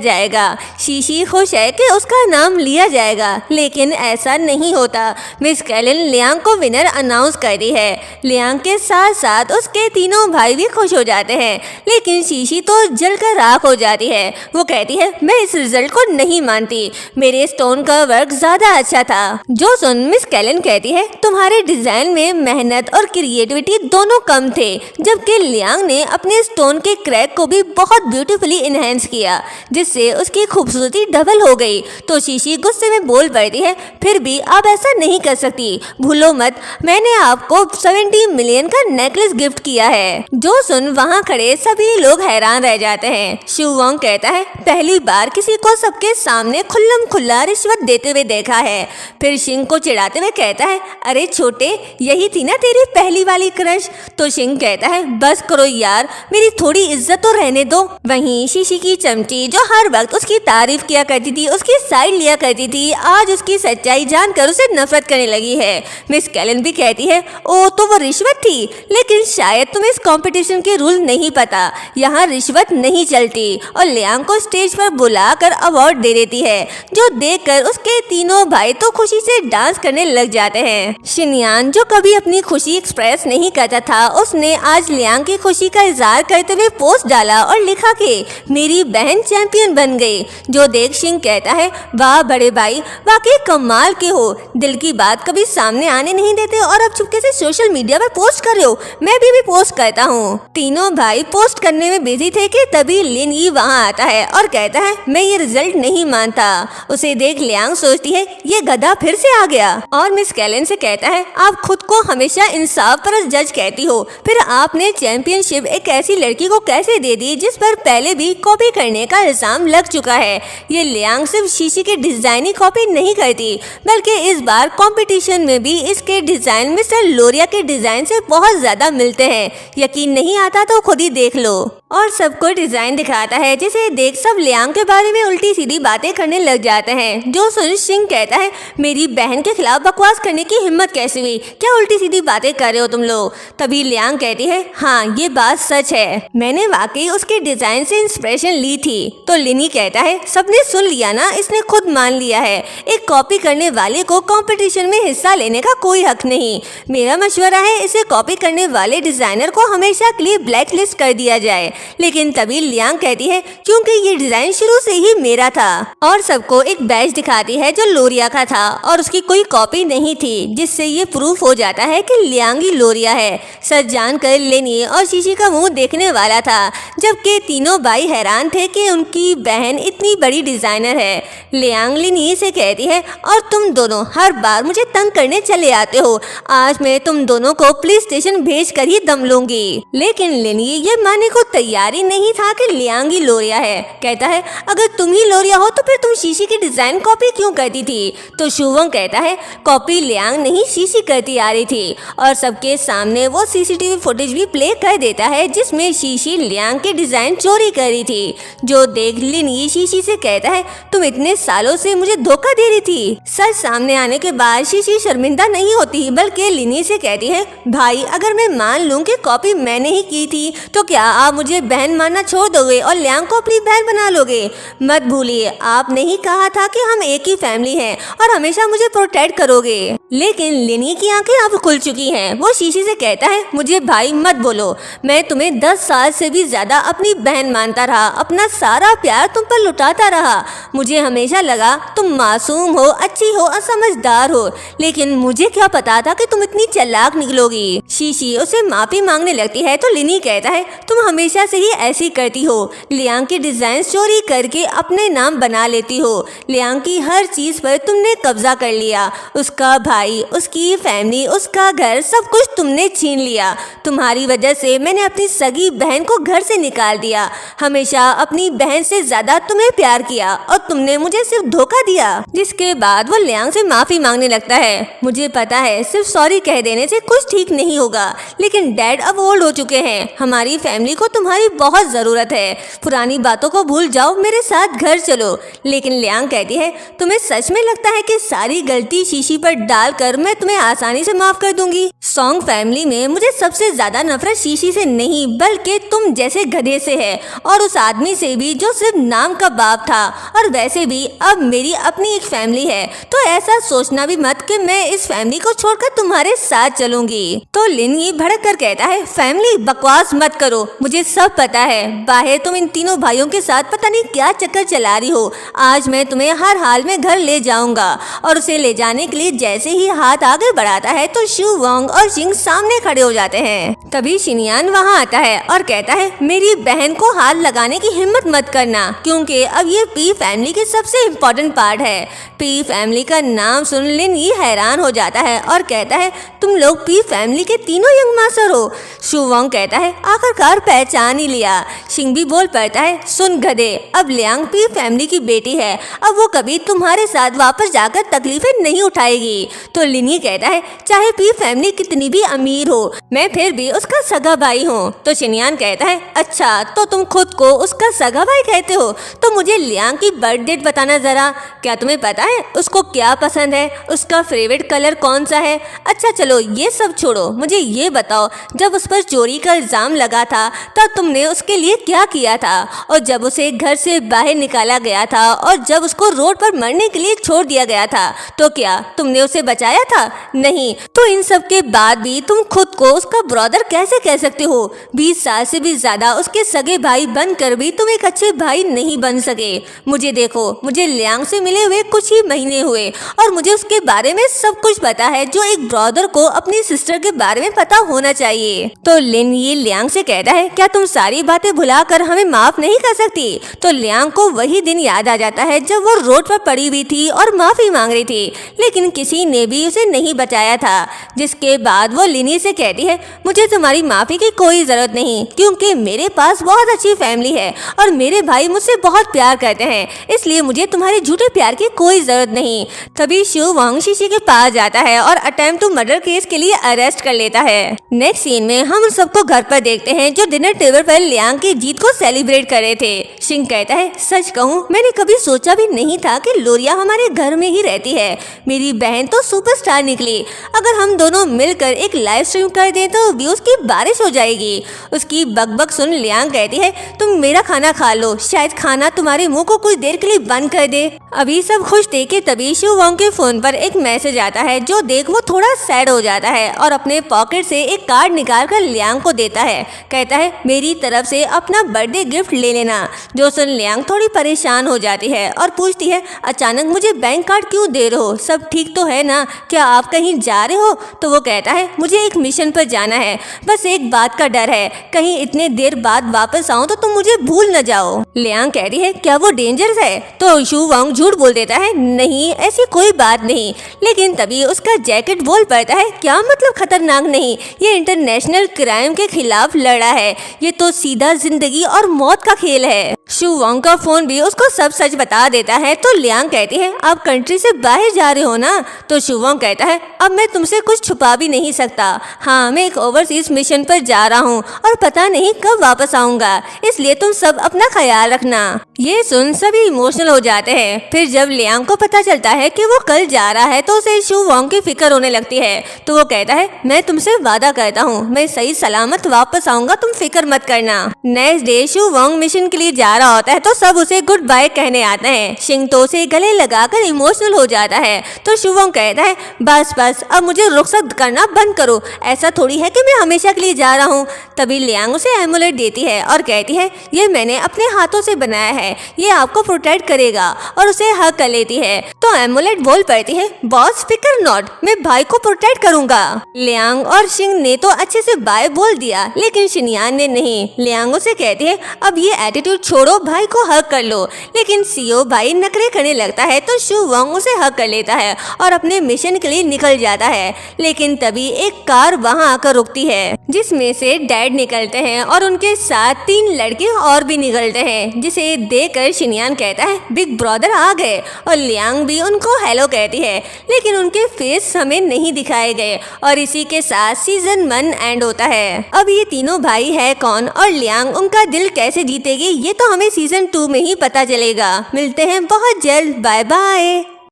जाएगा। शीशी खुश है कि उसका नाम लिया जाएगा, लेकिन ऐसा नहीं होता। मिस कैलन लियांग को विनर अनाउंस करती है। लियांग के साथ साथ उसके तीनों भाई भी खुश हो जाते हैं, लेकिन शीशी तो जलकर राख हो जाती है। वो कहती है मैं इस रिजल्ट को नहीं मानती, मेरे स्टोन का वर्क ज्यादा अच्छा था। जो सुन मिस कैलन कहती है तुम्हारे डिजाइन में मेहनत और क्रिएटिविटी दोनों कम थे, जबकि लियांग ने अपने स्टोन के क्रैक को भी बहुत ब्यूटीफुली इनहेंस किया, जिससे उसकी खूबसूरती डबल हो गई। तो शीशी गुस्से में बोल पड़ती है फिर भी आप ऐसा नहीं कर सकती, भूलो मत मैंने आपको 70 मिलियन का नेकलेस गिफ्ट किया है। जो सुन वहाँ खड़े सभी लोग हैरान रह जाते हैं। शुवोंग कहता है पहली बार किसी को सबके सामने खुल्लम खुल्ला रिश्वत देते हुए देखा है। फिर शिंग को चिढ़ाते हुए कहता है अरे छोटे यही थी ना तेरी पहली वाली क्रश। तो शिंग कहता है बस करो यार, मेरी थोड़ी इज्जत तो रहने दो। वहीं शीशी की चमची जो हर वक्त उसकी तारीफ किया करती थी, उसकी साइड लिया करती थी, आज उसकी सच्चाई जानकर उसे नफरत करने लगी है। मिस कैलन भी कहती है ओ तो वो रिश्वत थी, लेकिन शायद तुम्हें इस कंपटीशन के रूल नहीं पता, यहाँ रिश्वत नहीं चलती। और लियांग को स्टेज पर बुलाकर अवार्ड दे देती है, जो देखकर उसके तीनों भाई तो खुशी से डांस करने लग जाते हैं। शिनयान जो कभी अपनी खुशी एक्सप्रेस नहीं करता था, उसने आज लियांग की खुशी का इजहार करते हुए पोस्ट डाला और लिखा कि मेरी बहन चैंपियन बन गई। जो देख शिंग कहता है वाह बड़े भाई वाकई कमाल के हो, दिल की बात कभी सामने आने नहीं देते और अब चुपके से सोशल मीडिया पर पोस्ट कर रहे हो, मैं भी पोस्ट करता हूँ। तीनों भाई पोस्ट करने में बिजी थे कि तभी लिन यी वहाँ आता है और कहता है मैं ये रिजल्ट नहीं मानता। उसे देख लियांग सोचती है ये गधा फिर से आ गया, और मिस कैलन से कहता है आप खुद को हमेशा इंसाफ परस्त जज कहती हो, फिर आपने चैंपियनशिप एक ऐसी लड़की को कैसे दे दी जिस पर पहले भी कॉपी करने का इल्जाम लग चुका है। ये लियांग सिर्फ शीशी के डिजाइन ही कॉपी नहीं करती, बल्कि इस बार कंपटीशन में भी इसके डिजाइन मिस्टर लोरिया के डिजाइन से बहुत ज्यादा मिलते हैं। यकीन नहीं आता तो खुद ही देख लो। और सबको डिजाइन दिखाता है, जिसे देख सब लियांग के बारे में उल्टी सीधी बातें करने लग जाते हैं। जो सुन सिंह कहता है मेरी बहन के खिलाफ बकवास करने की हिम्मत कैसे हुई, क्या उल्टी सीधी बातें कर रहे हो तुम लोग। तभी लियांग कहती है हाँ ये बात सच है, मैंने वाकई उसके डिजाइन से इंस्पिरेशन ली थी। तो लिनी कहता है सबने सुन लिया ना, इसने खुद मान लिया है, एक कॉपी करने वाले को कंपटीशन में हिस्सा लेने का कोई हक नहीं। मेरा मशवरा है इसे कॉपी करने वाले डिजाइनर को हमेशा के लिए ब्लैक लिस्ट कर दिया जाए। लेकिन तभी लियांग कहती है क्योंकि ये डिजाइन शुरू से ही मेरा था, और सबको एक बैज दिखाती है जो लोरिया का था और उसकी कोई कॉपी नहीं थी, जिससे ये प्रूफ हो जाता है कि लियांग ही लोरिया है। सच जानकर लेनी और शीशी का मुंह देखने वाला था, जबकि तीनों भाई हैरान थे कि उनकी बहन इतनी बड़ी डिजाइनर है। लियांग लिनी से कहती है और तुम दोनों हर बार मुझे तंग करने चले आते हो, आज मैं तुम दोनों को पुलिस स्टेशन भेज कर ही दम लूंगी। लेकिन लिनी ये मानने को तैयार ही नहीं था कि लियांग ही लोरिया है। कहता है अगर तुम ही लोरिया हो तो फिर तुम शीशी की डिजाइन कॉपी क्यों करती थी। तो शुवोंग कहता है कॉपी लियांग नहीं शीशी करती आ रही थी, और सबके सामने वो सीसीटीवी फुटेज भी प्ले कर देता है जिसमें शीशी लियांग के डिजाइन चोरी कर रही थी। जो देख लिनी शीशी से कहता है तुम इतने सालों से मुझे धोखा दे रही थी। सच सामने आने के बाद शीशी शर्मिंदा नहीं होती, बल्कि लिनी से कहती है भाई अगर मैं मान लूं कि कॉपी मैंने ही की थी तो क्या आप मुझे बहन मानना छोड़ दोगे और लियांग को अपनी बहन बना लोगे। मत भूलिए आपने ही कहा था कि हम एक ही फैमिली हैं और हमेशा मुझे प्रोटेक्ट करोगे। लेकिन लिनी की आंखें अब खुल चुकी हैं। वो शीशी से कहता है मुझे भाई मत बोलो, मैं तुम्हें 10 साल से भी ज्यादा अपनी बहन मानता रहा, अपना सारा प्यार तुम पर लुटाता रहा। मुझे मुझे हमेशा लगा तुम मासूम हो, अच्छी हो और समझदार हो, लेकिन मुझे क्या पता था कि तुम इतनी चालाक निकलोगी। शीशी उसे माफी मांगने लगती है तो लिनी कहता है तुम हमेशा से ही ऐसी करती हो, लियांग की डिजाइन चोरी करके अपने नाम बना लेती हो। लियांग की हर चीज पर तुमने कब्जा कर लिया, उसका भाई, उसकी फैमिली, उसका घर, सब कुछ तुमने छीन लिया। तुम्हारी वजह से मैंने अपनी सगी बहन को घर से निकाल दिया, हमेशा अपनी बहन से ज्यादा तुम्हें प्यार किया और तुमने मुझे सिर्फ धोखा दिया। जिसके बाद वो लियांग से माफी मांगने लगता है। मुझे पता है सिर्फ सॉरी कह देने से कुछ ठीक नहीं होगा, लेकिन डैड अब ओल्ड हो चुके हैं, हमारी फैमिली को तुम्हारी बहुत जरूरत है, पुरानी बातों को भूल जाओ, मेरे साथ घर चलो। लेकिन लियांग कहती है तुम्हें सच में लगता है कि सारी गलती शीशी पर डालकर मैं तुम्हें आसानी से माफ कर दूंगी? सॉन्ग फैमिली में मुझे सबसे ज्यादा नफरत शीशी से नहीं बल्कि तुम जैसे गधे से है, और उस आदमी से भी जो सिर्फ नाम का बाप था। और वैसे भी अब मेरी अपनी एक फैमिली है, तो ऐसा सोचना भी मत कि मैं इस फैमिली को छोड़कर तुम्हारे साथ चलूंगी। तो लिन ये भड़क कर कहता है फैमिली बकवास मत करो, मुझे सब पता है, बाहर तुम इन तीनों भाइयों के साथ पता नहीं क्या चक्कर चला रही हो। आज मैं तुम्हें हर हाल में घर ले जाऊंगा। और उसे ले जाने के लिए जैसे ही हाथ आगे बढ़ाता है तो शू वोंग और शिंग सामने खड़े हो जाते हैं। तभी शिनयान वहाँ आता है और कहता है मेरी बहन को हाथ लगाने की हिम्मत मत करना, क्योंकि अब ये पी फैमिली की सबसे इम्पोर्टेंट पार्ट है। पी फैमिली का नाम सुन लिन ये हैरान हो जाता है और कहता है तुम लोग पी फैमिली के तीनों यंग मास्टर हो। शू वोंग कहता है आखिरकार पहचान ही लिया। शिंग भी बोल पड़ता है सुन गधे, अब लियांग पी फैमिली की बेटी है, अब वो कभी तुम्हारे साथ वापस जाकर तकलीफें नहीं उठाएगी। तो लिन ये कहता है चाहे पी फैमिली कितनी भी अमीर हो, मैं फिर भी उसका सगा भाई हूँ। तो शिनयान कहता है अच्छा तो तुम खुद को उसका सगा भाई कहते हो, तो मुझे लियांग की बर्थ डेट बताना जरा, क्या तुम्हें पता है उसको क्या पसंद है, उसका फेवरेट कलर कौन सा है? अच्छा चलो ये सब छोड़ो, मुझे ये बताओ जब उस पर चोरी का इल्जाम लगा था तब तुमने उसके लिए क्या किया था? और जब उसे घर से बाहर निकाला गया था और जब उसको रोड पर मरने के लिए छोड़ दिया गया था तो क्या तुमने उसे बचाया था? नहीं। तो इन सब के बाद भी तुम खुद को उसका ब्रदर कैसे कह सकते हो? 20 साल से भी ज्यादा उसके सगे भाई बनकर भी तुम एक अच्छे भाई नहीं बन सके। मुझे देखो, मुझे लियांग से मिले हुए कुछ ही महीने हुए और मुझे उसके बारे में सब कुछ पता है जो एक ब्रदर को अपनी सिस्टर के बारे में पता होना चाहिए। तो लिन ये लियांग से कहता है क्या तुम सारी बातें भुलाकर हमें माफ नहीं कर सकती? तो लियांग को वही दिन याद आ जाता है जब वो रोड पर पड़ी हुई थी और माफी मांग रही थी, लेकिन किसी ने भी उसे नहीं बचाया था। जिसके बाद वो लिनी से कहती है मुझे तुम्हारी माफी की कोई जरूरत नहीं, क्योंकि मेरे पास बहुत अच्छी फैमिली है और मेरे भाई मुझसे बहुत प्यार करते हैं, इसलिए मुझे तुम्हारे झूठे प्यार की कोई जरूरत नहीं। तभी शू वोंग शीशी के पास जाता है और अटेम्प्ट टू मर्डर केस के लिए अरेस्ट कर लेता है। नेक्स्ट सीन में हम सबको घर पर देखते हैं जो डिनर टेबल पर लियांग की जीत को सेलिब्रेट कर रहे थे। शिंग कहता है सच कहूँ मैंने कभी सोचा भी नहीं था कि लोरिया हमारे घर में ही रहती है। मेरी बहन तो सुपरस्टार निकली। अगर हम दोनों मिलकर एक लाइव स्ट्रीम कर दें तो व्यूज की बारिश हो जाएगी। उसकी बकबक सुन लियांग कहती है तुम मेरा खाना खा लो, शायद खाना तुम्हारे मुंह को कुछ देर के लिए बंद कर दे। अभी सब खुश थे कि तभी शू वोंग के फोन पर एक मैसेज आता है जो देख वो थोड़ा सैड हो जाता है और अपने पॉकेट से एक कार्ड निकाल कर लियांग को देता है। कहता है मेरी तरफ से अपना बर्थडे गिफ्ट ले लेना। जो सुन लियांग थोड़ी परेशान हो जाती है और पूछती है अचानक मुझे बैंक कार्ड क्यों दे रहे हो, सब ठीक तो है ना, क्या आप कहीं जा रहे हो? तो वो कहता है मुझे एक मिशन पर जाना है, बस एक बात का डर है कहीं इतने देर बाद वापस आऊं तो तुम मुझे भूल न जाओ। लियांग कहती है क्या वो डेंजरस है? तो शू वोंग झूठ बोल देता है नहीं ऐसी कोई बात नहीं। लेकिन तभी उसका जैकेट बोल पड़ता है क्या मतलब खतरनाक नहीं, ये इंटरनेशनल क्राइम के खिलाफ लड़ा है, ये तो सीधा जिंदगी और मौत का खेल है। शू वोंग का फोन भी उसको सब सच बता देता है। तो लियांग कहती है आप कंट्री से बाहर जा रहे हो ना? तो शू वोंग कहता है अब मैं तुमसे कुछ छुपा भी नहीं सकता, हाँ मैं एक ओवरसीज मिशन पर जा रहा हूँ और पता नहीं कब वापस आऊंगा, इसलिए तुम सब अपना ख्याल रखना। ये सुन सभी इमोशनल हो जाते हैं। फिर जब लियांग को पता चलता है कि वो कल जा रहा है तो उसे शू वोंग की फिक्र होने लगती है। तो वो कहता है मैं तुमसे वादा करता हूँ मैं सही सलामत वापस आऊंगा, तुम फिक्र मत करना। नेक्स्ट डे शू वोंग मिशन के लिए जा रहा होता है तो सब उसे गुड बाय कहने आते हैं। शिंग तो उसे गले लगाकर इमोशनल हो जाता है। तो शू वोंग कहता है बस बस अब मुझे रुखसत करना बंद करो, ऐसा थोड़ी है कि मैं हमेशा के लिए जा रहा हूँ। तभी लियांग उसे एमुलेट देती है और कहती है ये मैंने अपने हाथों से बनाया है, ये आपको प्रोटेक्ट प्रोटेक्ट करेगा और उसे हक कर लेती है। तो एमुलेट बोल पड़ती है, बॉस फिकर नॉट, मैं भाई को प्रोटेक्ट करूंगा। लियांग और शिंग ने तो अच्छे से बाय बोल दिया, लेकिन शिनयान ने नहीं। लियांग उसे कहती है, अब ये एटीट्यूड छोड़ो, भाई को हक कर लो। लेकिन सीओ भाई नखरे करने लगता है तो शू वोंग उसे हक कर लेता है और अपने मिशन के लिए निकल जाता है। लेकिन तभी एक कार वहां आकर रुकती है, जिसमें से डैड निकलते हैं और उनके साथ 3 लड़के और भी निकलते हैं, जिसे देखकर शिनयान कहता है, बिग ब्रदर आ गए। और लियांग भी उनको हेलो कहती है, लेकिन उनके फेस हमें नहीं दिखाए गए। और इसी के साथ सीजन 1 एंड होता है। अब ये तीनों भाई है कौन और लियांग उनका दिल कैसे जीतेगी, ये तो हमें सीजन 2 में ही पता चलेगा। मिलते हैं बहुत जल्द, बाय बाय।